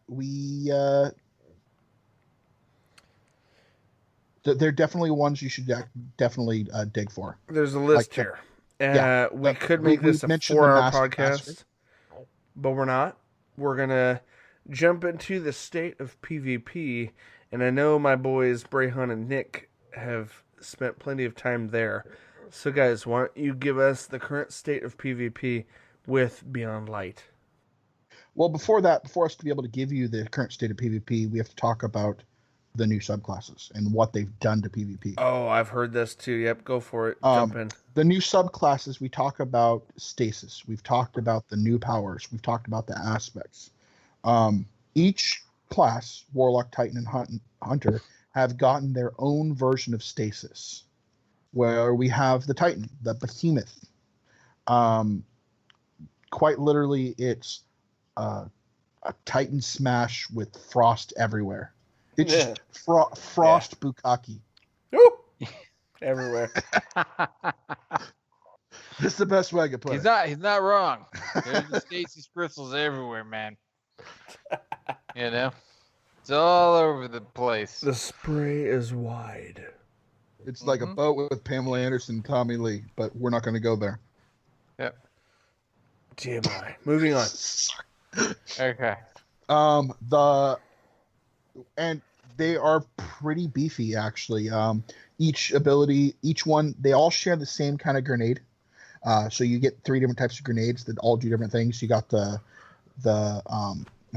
they're definitely ones you should definitely dig for. There's a list here. We could make this a 4-hour podcast, but we're not. We're going to jump into the state of PvP, and I know my boys Brayhan and Nick have spent plenty of time there. So guys, why don't you give us the current state of PvP with Beyond Light? Well, before us to be able to give you the current state of PvP, we have to talk about the new subclasses and what they've done to PvP. Oh, I've heard this too. Yep, go for it. Jump in. The new subclasses, we talk about stasis. We've talked about the new powers. We've talked about the aspects. Each class, Warlock, Titan, and Hunter, have gotten their own version of stasis, where we have the Titan, the behemoth. Quite literally, it's a Titan smash with frost everywhere. It's just frost bukkake. Ooh! Everywhere. This is the best way I could put it. He's not wrong. There's the stasis crystals everywhere, man. It's all over the place. The spray is wide. It's like a boat with Pamela Anderson and Tommy Lee, but we're not going to go there. Yep. TMI. Moving on. Okay. And they are pretty beefy, actually. Each one, they all share the same kind of grenade. So you get 3 different types of grenades that all do different things. You got the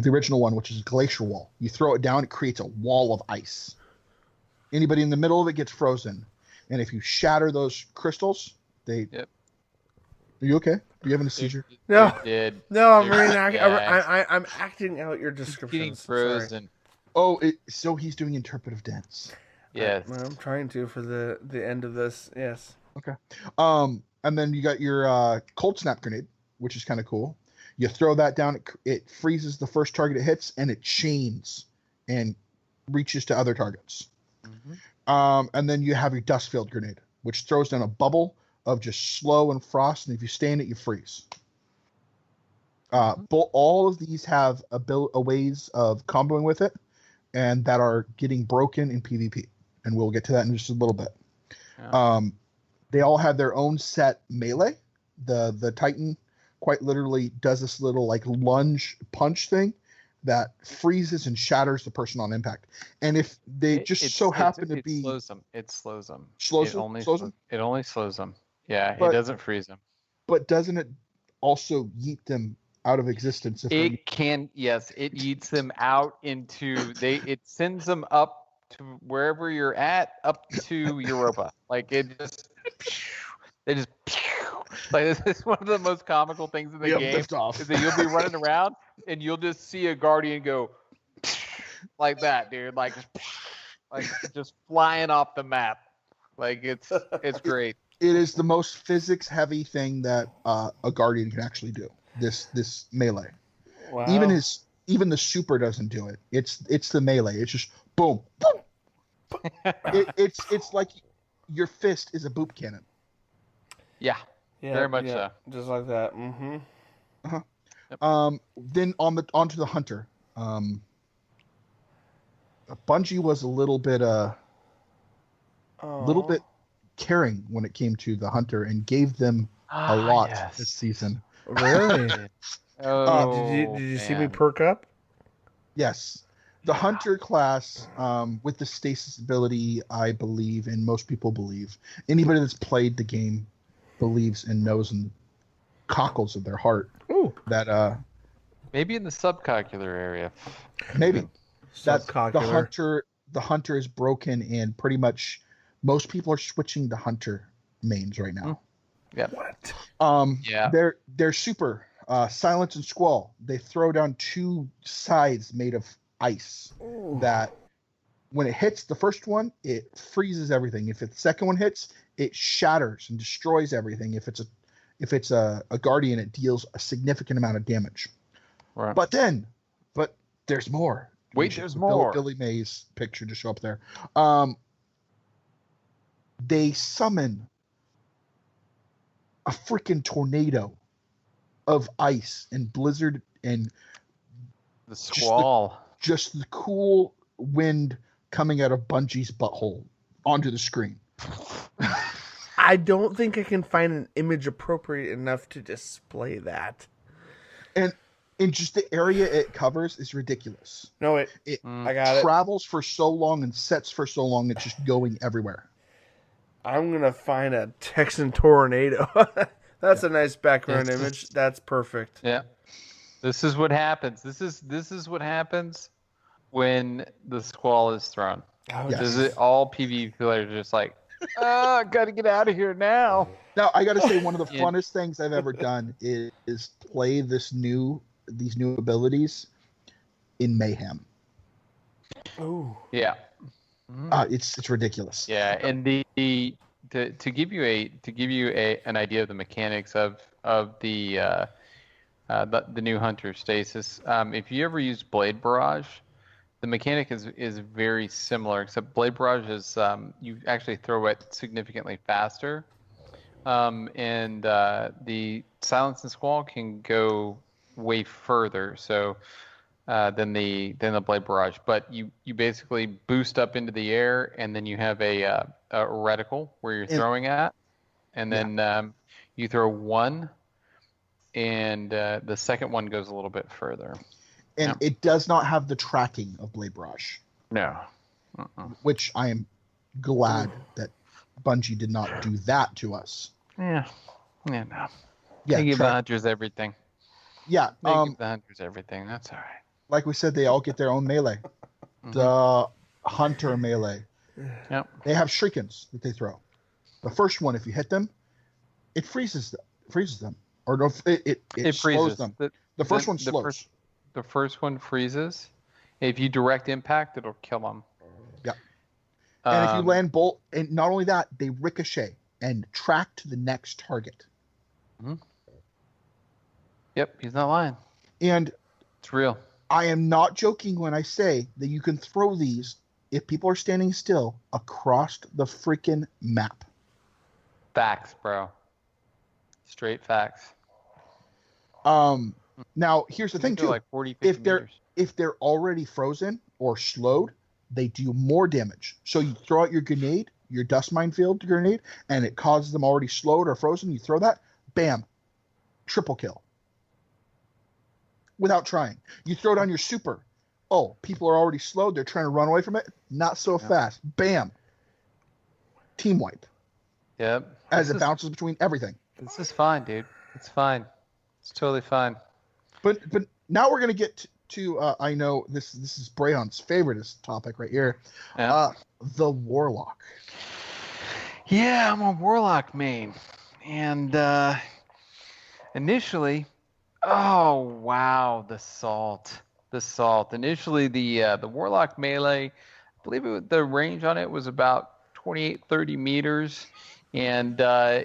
original one, which is a glacier wall. You throw it down, it creates a wall of ice. Anybody in the middle of it gets frozen. And if you shatter those crystals, Yep. Are you okay? Are you having a seizure? No. I'm reenacting. I'm acting out your description. Getting frozen. Sorry. So he's doing interpretive dance. Yes. I'm trying to for the end of this. Yes. Okay. And then you got your cold snap grenade, which is kind of cool. You throw that down, it freezes the first target it hits, and it chains and reaches to other targets. Mm-hmm. And then you have your dust field grenade, which throws down a bubble of just slow and frost, and if you stay in it, you freeze. But all of these have a ways of comboing with it, and that are getting broken in PvP, and we'll get to that in just a little bit. Yeah. They all have their own set melee. The Titan quite literally does this little like lunge punch thing that freezes and shatters the person on impact. And if they happen to be... It slows them. It only slows them. Yeah, it doesn't freeze them. But doesn't it also yeet them out of existence? It yeets them out into... It sends them up to wherever you're at, up to Europa. Like, it just... They just... Like, this is one of the most comical things in the game. Is that you'll be running around and you'll just see a guardian go like that, dude. Like just flying off the map. Like it's great. It is the most physics heavy thing that a guardian can actually do. This melee. Wow. Even the super doesn't do it. It's the melee. It's just boom, boom. It's like your fist is a boop cannon. Yeah. Very much so. Just like that. Mm-hmm. Uh-huh. Yep. Then onto the hunter. Bungie was a little bit Oh. caring when it came to the Hunter and gave them a lot yes. this season. Really? Oh, did you see me man. perk up? Yes. The Hunter class, with the stasis ability, I believe, and most people believe, anybody that's played the game believes and knows in the cockles of their heart Ooh. that Maybe in the subcalcular area. maybe that Subcalcular. the Hunter is broken, and pretty much most people are switching to Hunter mains right now. Yep. What? Yeah. They're super Silence and Squall. They throw down two sides made of ice Ooh. that when it hits the first one, it freezes everything. If the second one hits, it shatters and destroys everything. If it's a guardian, it deals a significant amount of damage. Right. But there's more. Wait, there's more. Billy Mays picture to show up there. They summon a freaking tornado of ice and blizzard and the squall. Just the cool wind coming out of Bungie's butthole onto the screen. I don't think I can find an image appropriate enough to display that. And just the area it covers is ridiculous. No, I got it. Travels for so long and sets for so long, it's just going everywhere. I'm gonna find a Texan tornado. That's a nice background image. That's perfect. Yeah. This is what happens. This is what happens when the squall is thrown. Oh, Yes. This is all PvP players are just like, I gotta get out of here now. Now I gotta say, one of the funnest things I've ever done is play these new abilities in Mayhem. Ooh. Yeah. It's ridiculous. Yeah, and to give you an idea of the mechanics of the new Hunter stasis, if you ever use Blade Barrage, the mechanic is very similar, except Blade Barrage is you actually throw it significantly faster, and the Silence and Squall can go way further. So. Than the Blade Barrage, but you basically boost up into the air, and then you have a reticle where you're throwing at, and then you throw one, and the second one goes a little bit further. And it does not have the tracking of Blade Barrage. No. Which I am glad that Bungie did not do that to us. Yeah. No. Yeah, They give the hunters everything. Yeah. They give the hunters everything. That's all right. Like we said, they all get their own melee. The Hunter melee. Yep. They have shurikens that they throw. The first one, if you hit them, it freezes them. Or no, it slows freezes them. The first one slows. The first one freezes. If you direct impact, it'll kill them. Yeah. And if you land bolt, and not only that, they ricochet and track to the next target. Mm-hmm. Yep, he's not lying. And it's real. I am not joking when I say that you can throw these, if people are standing still, across the freaking map. Facts, bro. Straight facts. Now here's the thing too. Like 40, 50 if they're already frozen or slowed, they do more damage. So you throw out your grenade, your dust minefield grenade, and it causes them already slowed or frozen. You throw that, bam, triple kill. Without trying. You throw down your super. Oh, people are already slowed. They're trying to run away from it. Not so fast. Bam. Team wipe. Yep. As it bounces between everything. This is fine, dude. It's fine. It's totally fine. But now we're going to get to I know this is Brayon's favorite topic right here. Yeah. The Warlock. Yeah, I'm a Warlock main. And initially... Oh wow, the salt. Initially, the Warlock melee, I believe the range on it was about 28, 30 meters, and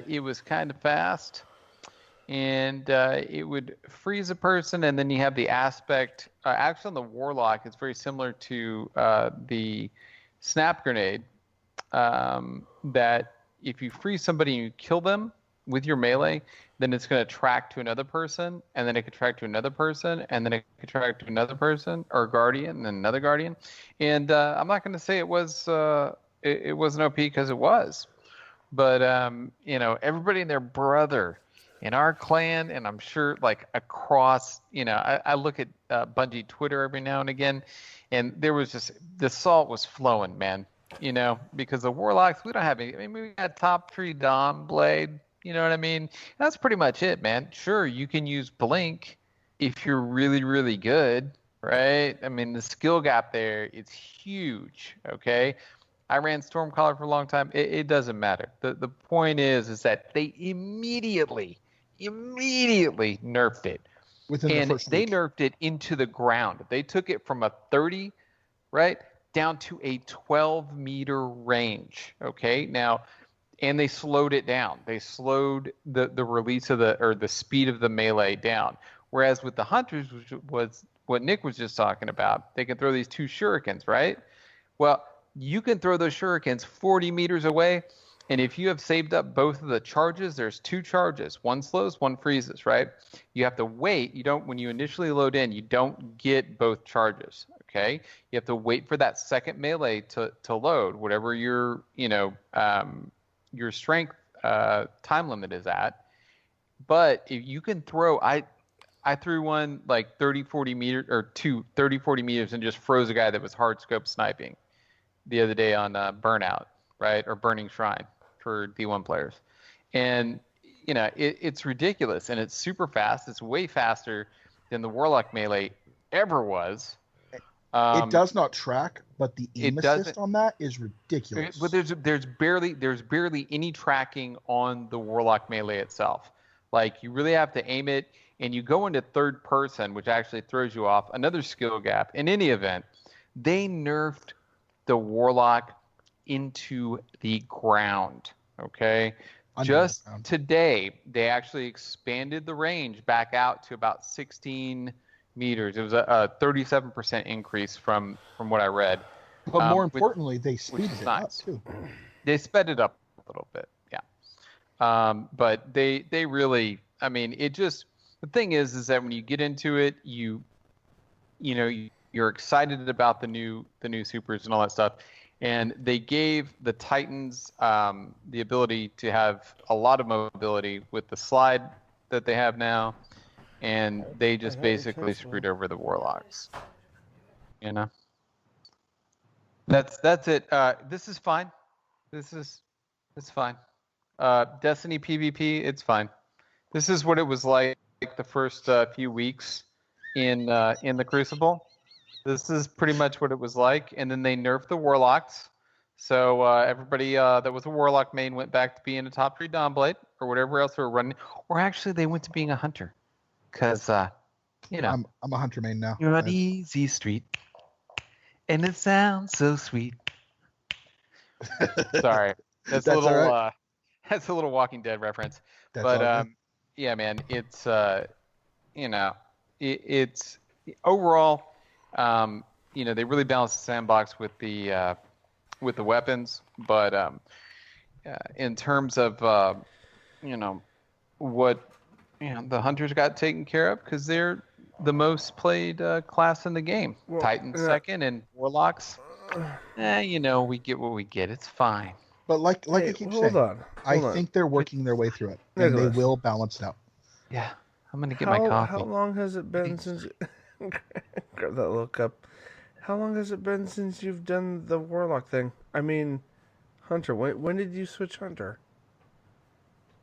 it was kind of fast, and it would freeze a person, and then you have the aspect. Actually, on the Warlock, it's very similar to the snap grenade. That if you freeze somebody and you kill them, with your melee, then it's going to track to another person, and then it could track to another person, and then it could track to another person or guardian, and then another guardian. And I'm not going to say it wasn't OP because it was, but everybody and their brother in our clan, and I'm sure like across, I look at Bungie Twitter every now and again, and there was just the salt was flowing, man. Because the warlocks, we don't have any. I mean, we got top 3 Dom Blade. You know what I mean? That's pretty much it, man. Sure, you can use Blink if you're really, really good, right? I mean, the skill gap there is huge, okay? I ran Stormcaller for a long time. It doesn't matter. The point is that they immediately nerfed it. Within the first they week. nerfed it into the ground. They took it from a 30, right, down to a 12-meter range, okay? Now, and they slowed it down. They slowed the release of the speed of the melee down. Whereas with the hunters, which was what Nick was just talking about, they can throw these 2 shurikens, right? Well, you can throw those shurikens 40 meters away, and if you have saved up both of the charges, there's 2 charges. One slows, one freezes, right? You have to wait. When you initially load in, you don't get both charges, okay? You have to wait for that second melee to load, whatever your strength time limit is at. But if you can throw, I threw one like 30-40 meters, or 30-40 meters, and just froze a guy that was hard scope sniping the other day on Burnout, right? Or Burning Shrine for D1 players. And, it's ridiculous, and it's super fast. It's way faster than the Warlock melee ever was. It does not track, but the aim assist on that is ridiculous. But there's barely any tracking on the Warlock melee itself. Like, you really have to aim it, and you go into third person, which actually throws you off. Another skill gap. In any event, they nerfed the Warlock into the ground, okay? Just today, they actually expanded the range back out to about 16 meters. It was a 37% increase from what I read. But more importantly, they speeded it up too. They sped it up a little bit, yeah. But they really, I mean, it just, the thing is that when you get into it, you're excited about the new supers and all that stuff. And they gave the Titans the ability to have a lot of mobility with the slide that they have now. And they just basically screwed over the Warlocks. That's it. This is fine. It's fine. Destiny PvP, it's fine. This is what it was like the first few weeks in the Crucible. This is pretty much what it was like, and then they nerfed the Warlocks. So everybody that was a Warlock main went back to being a top 3 Dawnblade or whatever else they were running, or actually they went to being a hunter, because I'm a hunter main now. You're on easy street, and it sounds so sweet. Sorry, that's a little right. That's a little Walking Dead reference. But yeah, man, it's it's overall. They really balanced the sandbox with the weapons, but in terms of what the hunters got taken care of, because they're the most played class in the game. Well, Titans second, and Warlocks. We get what we get. It's fine. But like I keep saying, I think they're working their way through it, and they will balance it out. Yeah, I'm gonna get my coffee. How long has it been since? Grab that little cup. How long has it been since you've done the Warlock thing? I mean, Hunter. When did you switch Hunter?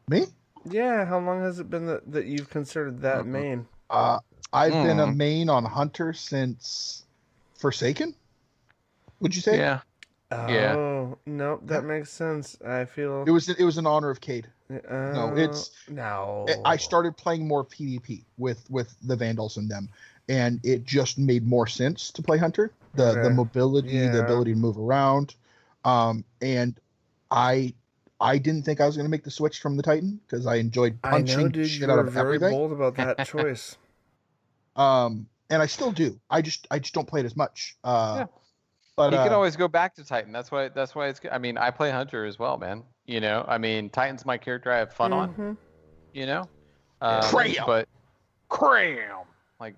Me? Yeah. How long has it been that you've considered that main? I've been a main on Hunter since Forsaken. Would you say? Yeah. Oh no, that makes sense. I feel it was in honor of Cade. No. I started playing more PvP with the Vandals and them, and it just made more sense to play Hunter. The mobility, the ability to move around, and I didn't think I was going to make the switch from the Titan because I enjoyed punching shit out of everything. Very bold about that choice. And I still do. I just don't play it as much. But He can always go back to Titan. That's why it's good. I mean, I play Hunter as well, man. I mean, Titan's my character I have fun on. Cram! But cram. Like,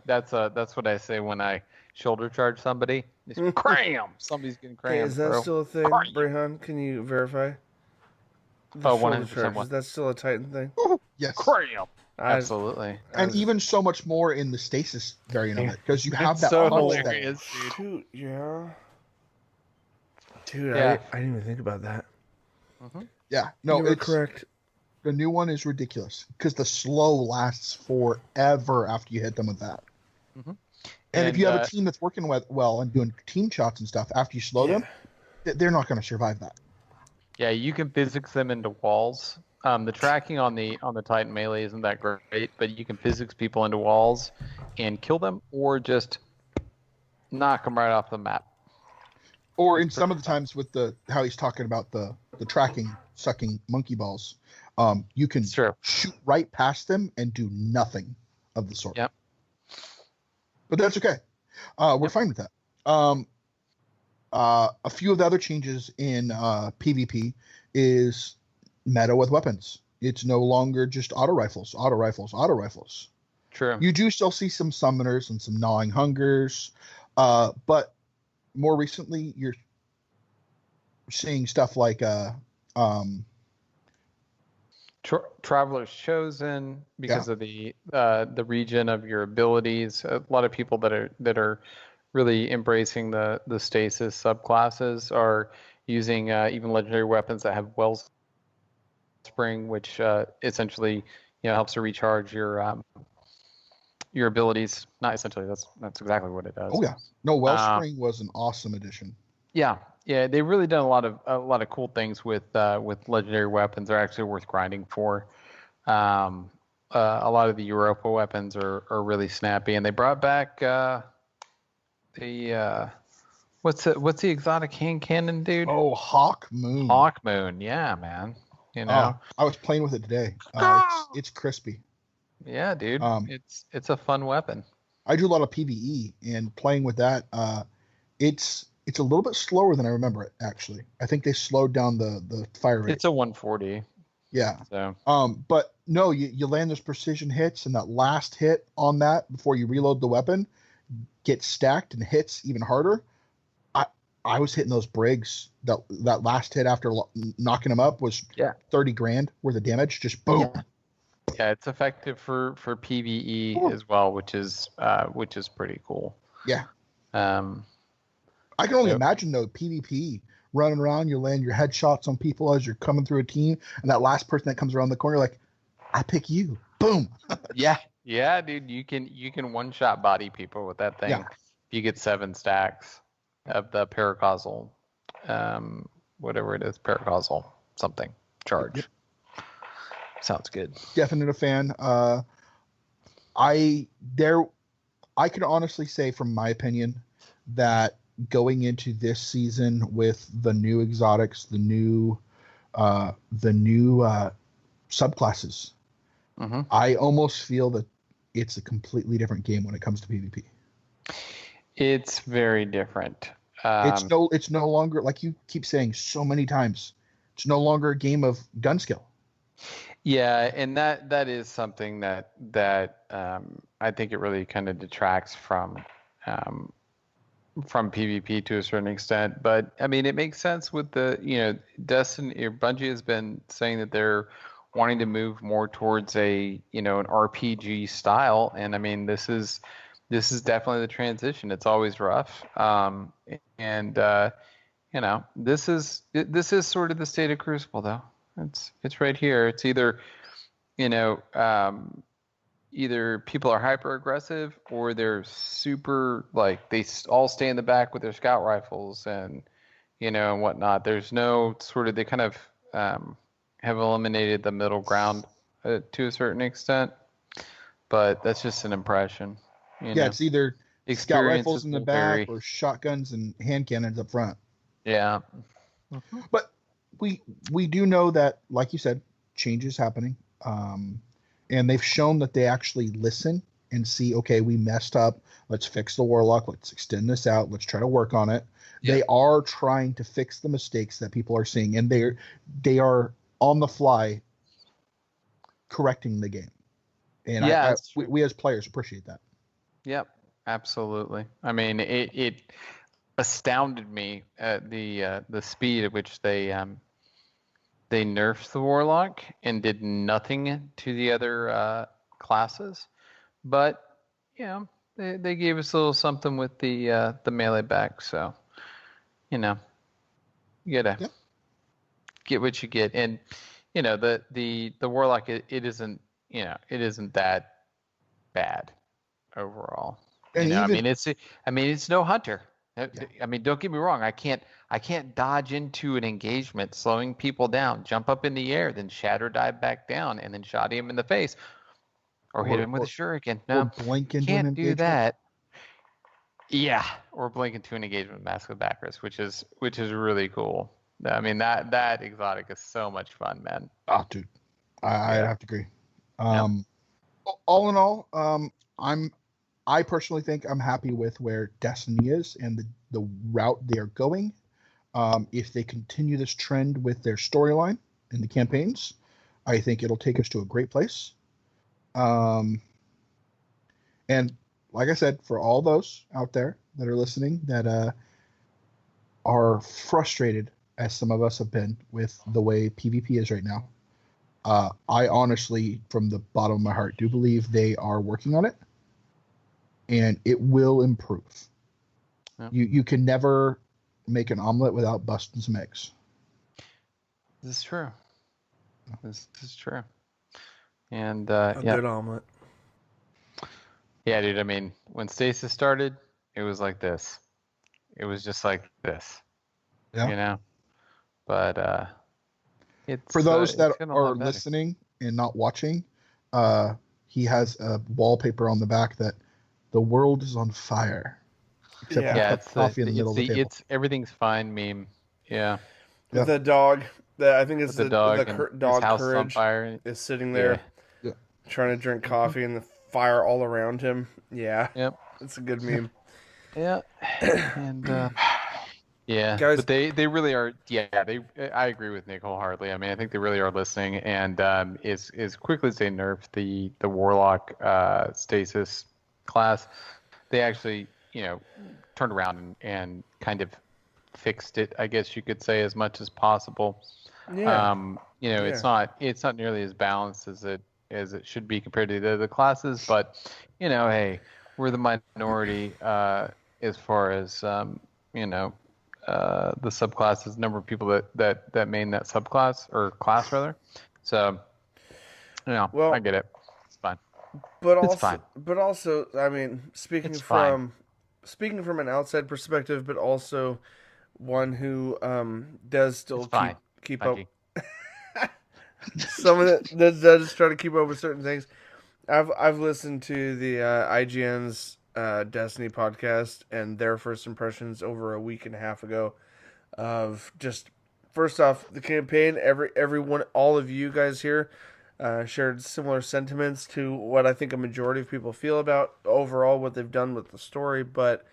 that's what I say when I shoulder charge somebody. It's cram. Somebody's getting Hey, crammed, is that bro. still a thing, Cram. Brehan? Can you verify? The Oh, shoulder 100% charge, what? is that still a Titan thing? yes. Cram. I- Absolutely. And even so much more in the stasis variant of it, because you have It's that so punch that hilarious, dude. Dude, yeah. Dude, Yeah. I didn't even think about that. yeah, no, you were it's correct. the new one is ridiculous because the slow lasts forever after you hit them with that. And if you have a team that's working well and doing team shots and stuff, after you slow them, they're not going to survive that. Yeah, you can physics them into walls. The tracking on the Titan melee isn't that great, but you can physics people into walls and kill them, or just knock them right off the map. Or in some of the times with how he's talking about the tracking sucking monkey balls, you can shoot right past them and do nothing of the sort. Yep. But that's okay. We're fine with that. A few of the other changes in PvP is meta with weapons. It's no longer just auto rifles. True. You do still see some summoners and some gnawing hungers, but more recently you're seeing stuff like Traveler's Chosen because of the region of your abilities. A lot of people that are really embracing the stasis subclasses are using even legendary weapons that have Wellspring, which essentially helps to recharge your abilities. Not essentially, that's exactly what it does. Oh yeah, no, Wellspring was an awesome addition. Yeah, they've really done a lot of cool things with legendary weapons. They're actually worth grinding for. A lot of the Europa weapons are really snappy, and they brought back what's the exotic hand cannon, dude? Oh, Hawk Moon. Hawk Moon, yeah, man. I was playing with it today. It's crispy. Yeah, dude. It's a fun weapon. I do a lot of PvE, and playing with that, it's a little bit slower than I remember it. Actually, I think they slowed down the fire rate. It's a 140. Yeah. So. But no, you land those precision hits, and that last hit on that before you reload the weapon gets stacked and hits even harder. I was hitting those Briggs. That last hit after knocking them up was 30 grand worth of damage. Just boom. Yeah, it's effective for PvE as well, which is pretty cool. Yeah. I can only imagine though, PvP running around, you land your headshots on people as you're coming through a team, and that last person that comes around the corner, like, I pick you. Boom. Yeah, dude, you can one shot body people with that thing. Yeah. You get 7 stacks of the paracausal, whatever it is, paracausal something charge. Yep. Sounds good. Definite a fan. I can honestly say, from my opinion, that going into this season with the new exotics, the new subclasses, I almost feel that it's a completely different game when it comes to PvP. It's very different. It's no longer, like you keep saying so many times, it's no longer a game of gun skill. Yeah, and that is something that I think it really kind of detracts from PvP to a certain extent. But I mean, it makes sense with the Destiny or Bungie has been saying that they're wanting to move more towards an RPG style, and I mean this is definitely the transition. It's always rough, this is sort of the state of Crucible though. It's right here. It's either either people are hyper aggressive or they're super, like, they all stay in the back with their scout rifles and and whatnot. There's no sort of, they kind of have eliminated the middle ground to a certain extent, but that's just an impression. It's either scout rifles in the back vary. or shotguns and hand cannons up front. Yeah. But we do know that, like you said, change is happening. And they've shown that they actually listen and see, okay, we messed up. Let's fix the warlock. Let's extend this out. Let's try to work on it. Yeah. They are trying to fix the mistakes that people are seeing, and they are on the fly correcting the game. And Yeah, we as players appreciate that. Yep, absolutely. I mean, it astounded me at the speed at which they nerfed the warlock and did nothing to the other classes, but you know they gave us a little something with the melee back, so you know you gotta Yep. get what you get, and you know the warlock it isn't it isn't that bad overall. And I even mean it's no hunter. Yeah. I mean, don't get me wrong. I can't dodge into an engagement, slowing people down, jump up in the air, then shatter dive back down, and then shot him in the face, or hit him with a shuriken. No, or blink into an can't do engagement. that. Yeah, or blink into an engagement mask with backers, which is really cool. I mean that exotic is so much fun, man. Oh, dude, I Yeah. have to agree. All in all, I personally think I'm happy with where Destiny is and the route they are going. If they continue this trend with their storyline and the campaigns, I think it'll take us to a great place. And like I said, for all those out there that are listening that are frustrated, as some of us have been, with the way PvP is right now, I honestly, from the bottom of my heart, do believe they are working on it, and it will improve. Yeah. You can never make an omelet without busting some eggs. This is true. This is true. And A yeah, good omelet. yeah, dude. I mean, when Stasis started, it was like this. It was just like this. Yeah. You know. But it's For those it's that getting a lot are better. listening and not watching, he has a wallpaper on the back that the world is on fire. Except for Yeah, a cup it's of coffee in the middle of the table. it's everything's fine meme. Yeah, Yeah. The dog. I think it's with the dog the and his dog house is on courage fire. is sitting there Yeah. trying to drink coffee and the fire all around him. Yeah, Yep. it's a good meme. Yeah. And yeah, Guys- but they really are. Yeah, I agree with Nick wholeheartedly. I mean, I think they really are listening. And as quickly as they nerfed the warlock stasis class, they actually turned around and kind of fixed it, I guess you could say, as much as possible. Yeah. It's not nearly as balanced as it should be compared to the other classes, but hey, we're the minority as far as the subclasses, number of people that main that subclass or class rather. So Well- I get it. It's fine. But It's also, fine. I mean, speaking It's from an outside perspective, but also one who does still It's fine. keep up. Bungie. Someone that does try to keep up with certain things. I've listened to the IGN's Destiny podcast and their first impressions over a week and a half ago of just first off the campaign. Everyone, all of you guys here shared similar sentiments to what I think a majority of people feel about overall what they've done with the story, but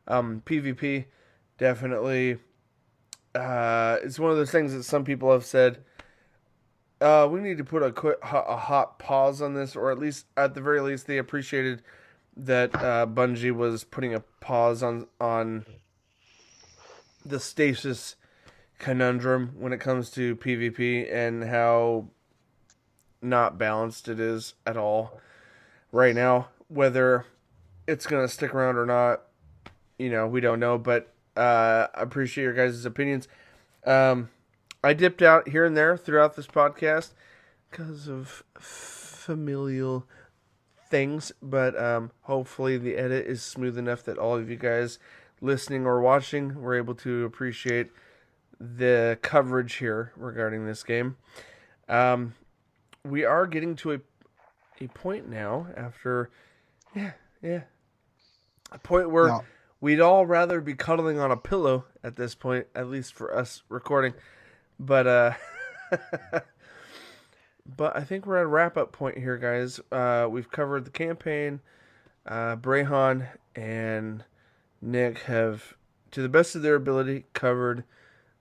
PvP definitely it's one of those things that some people have said we need to put a hot pause on this, or at the very least they appreciated that Bungie was putting a pause on the stasis conundrum when it comes to PvP and how not balanced it is at all right now. Whether it's going to stick around or not, we don't know, but I appreciate your guys' opinions. I dipped out here and there throughout this podcast because of familial things, but hopefully the edit is smooth enough that all of you guys listening or watching were able to appreciate the coverage here regarding this game. We are getting to a point now after a point where Now- we'd all rather be cuddling on a pillow at this point, at least for us recording. But but I think we're at a wrap-up point here, guys. We've covered the campaign, Brayhan and Nick have, to the best of their ability, covered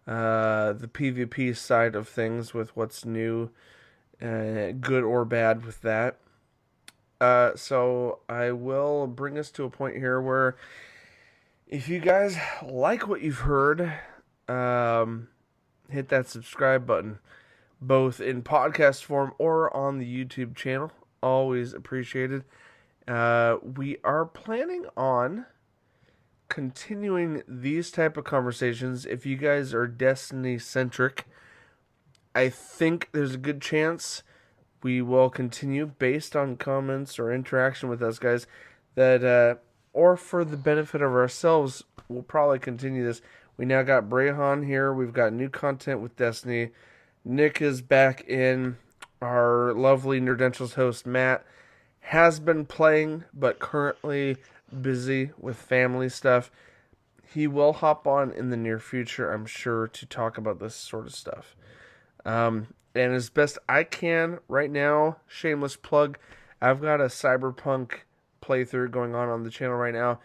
the PvP side of things with what's new, good or bad with that. So I will bring us to a point here where if you guys like what you've heard, hit that subscribe button, both in podcast form or on the YouTube channel. Always appreciated. We are planning on continuing these type of conversations. If you guys are Destiny centric, I think there's a good chance we will continue based on comments or interaction with us guys that or for the benefit of ourselves, we'll probably continue this. We now got Brayhan here. We've got new content with Destiny. Nick is back in. Our lovely Nerdentials host Matt has been playing, but currently busy with family stuff. He will hop on in the near future, I'm sure, to talk about this sort of stuff. And as best I can right now, shameless plug, I've got a Cyberpunk playthrough going on the channel right now.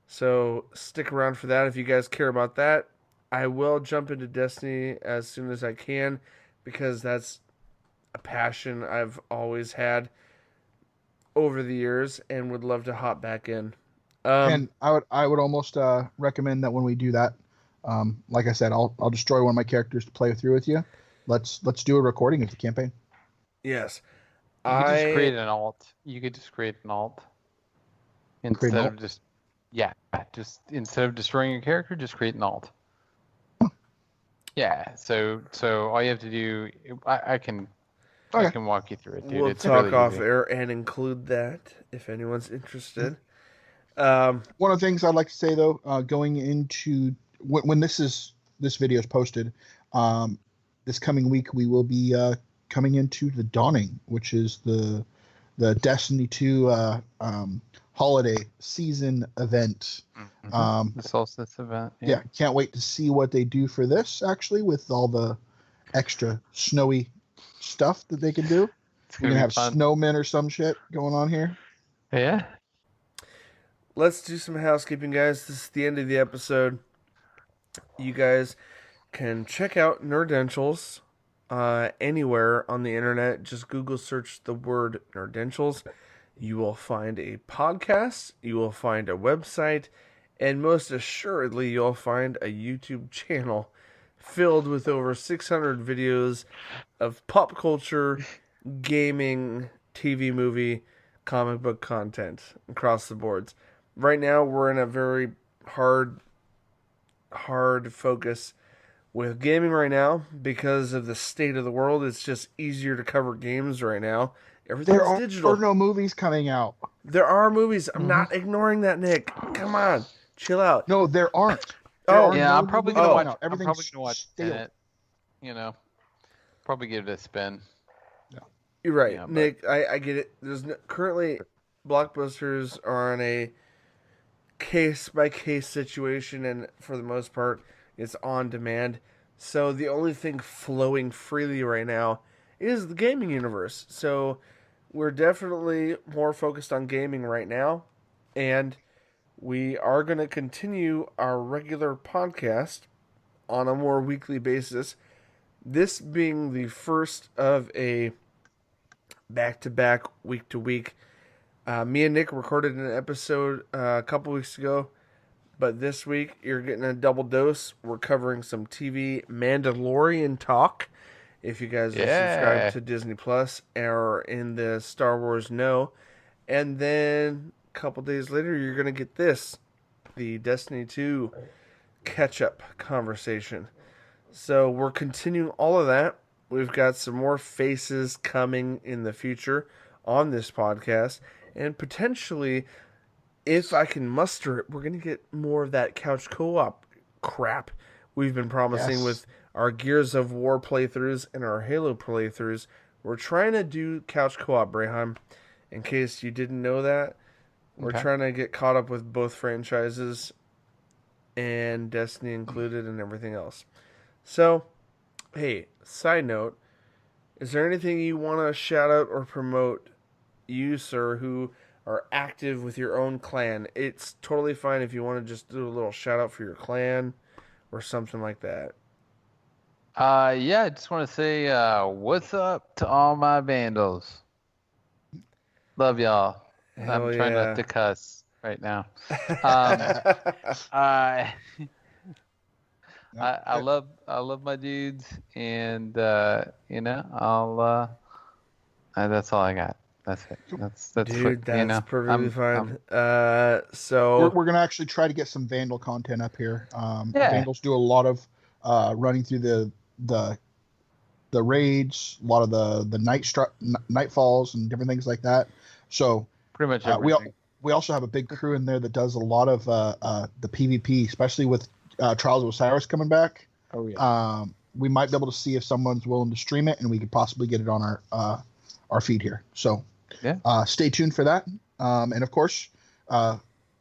So stick around for that if you guys care about that. I will jump into Destiny as soon as I can because that's a passion I've always had over the years and would love to hop back in. And I would almost recommend that when we do that, like I said, I'll destroy one of my characters to play through with you. Let's do a recording of the campaign. Yes. You could just create an alt. You could just create an alt. Instead of just instead of destroying your character, just create an alt. Yeah. So all you have to do, I can walk you through it, dude. We'll it's talk really off easy. air and include that if anyone's interested. One of the things I'd like to say though, going into when this video is posted, this coming week we will be coming into the Dawning, which is the Destiny 2 holiday season event. Mm-hmm. The solstice event. Yeah, can't wait to see what they do for this, actually, with all the extra snowy stuff that they can do. We're going to have snowmen or some shit going on here. Yeah. Let's do some housekeeping, guys. This is the end of the episode. You guys can check out Nerdentials anywhere on the internet. Just Google search the word Nerdentials. You will find a podcast, you will find a website, and most assuredly you'll find a YouTube channel filled with over 600 videos of pop culture, gaming, TV, movie, comic book content across the boards. Right now we're in a very hard focus with gaming right now because of the state of the world. It's just easier to cover games right now. Everything's digital. There are no movies coming out. There are movies. I'm not ignoring that, Nick. Come on. Chill out. No, there aren't. I'm probably going to watch. Everything's I'm probably going to watch stale. it. Probably give it a spin. Yeah. You're right, Nick. I get it. There's currently blockbusters are on a case-by-case situation, and for the most part, it's on demand. So the only thing flowing freely right now is the gaming universe. So we're definitely more focused on gaming right now, and we are going to continue our regular podcast on a more weekly basis. This being the first of a back-to-back, week-to-week. Me and Nick recorded an episode a couple weeks ago, but this week you're getting a double dose. We're covering some TV Mandalorian talk. If you guys are subscribed to Disney Plus or in the Star Wars know. And then a couple days later, you're going to get this, the Destiny 2 catch-up conversation. So we're continuing all of that. We've got some more faces coming in the future on this podcast. And potentially, if I can muster it, we're going to get more of that couch co-op crap we've been promising with our Gears of War playthroughs and our Halo playthroughs. We're trying to do couch co-op, Brayhan. In case you didn't know that, we're trying to get caught up with both franchises and Destiny included and everything else. So, hey, side note, is there anything you want to shout out or promote, you, sir, who are active with your own clan. It's totally fine if you want to just do a little shout out for your clan or something like that. Yeah, I just want to say what's up to all my vandals. Love y'all. Hell I'm trying yeah. not to cuss right now. I love my dudes, and that's all I got. That's it. That's Dude, that's perfectly fine. We're gonna actually try to get some Vandal content up here. Vandals do a lot of running through the raids, a lot of the nightfalls and different things like that. So pretty much everything. We also have a big crew in there that does a lot of the PvP, especially with Trials of Osiris coming back. Oh yeah. We might be able to see if someone's willing to stream it, and we could possibly get it on our feed here. So stay tuned for that. And of course,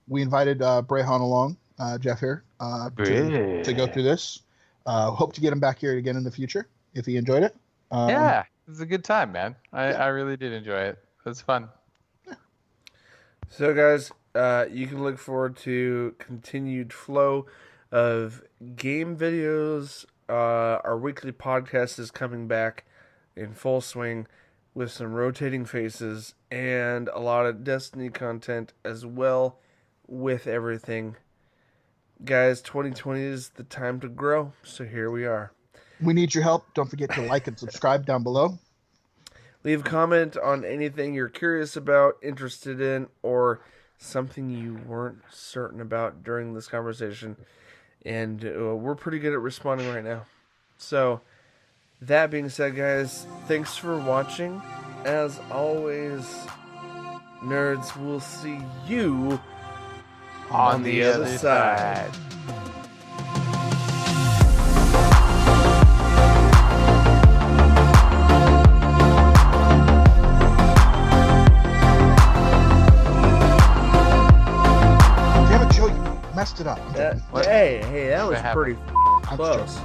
we invited Brehan along, Jeff here, to go through this. Hope to get him back here again in the future if he enjoyed it. Yeah, it was a good time, man. I really did enjoy it. It was fun. So, guys, you can look forward to continued flow of game videos. Our weekly podcast is coming back in full swing with some rotating faces and a lot of Destiny content as well with everything. Guys, 2020 is the time to grow, so here we are. We need your help. Don't forget to like and subscribe down below. Leave a comment on anything you're curious about, interested in, or something you weren't certain about during this conversation. And we're pretty good at responding right now. So, that being said, guys, thanks for watching. As always, nerds, we'll see you on the other side. Damn it, Joe, you messed it up. Hey, that was pretty close.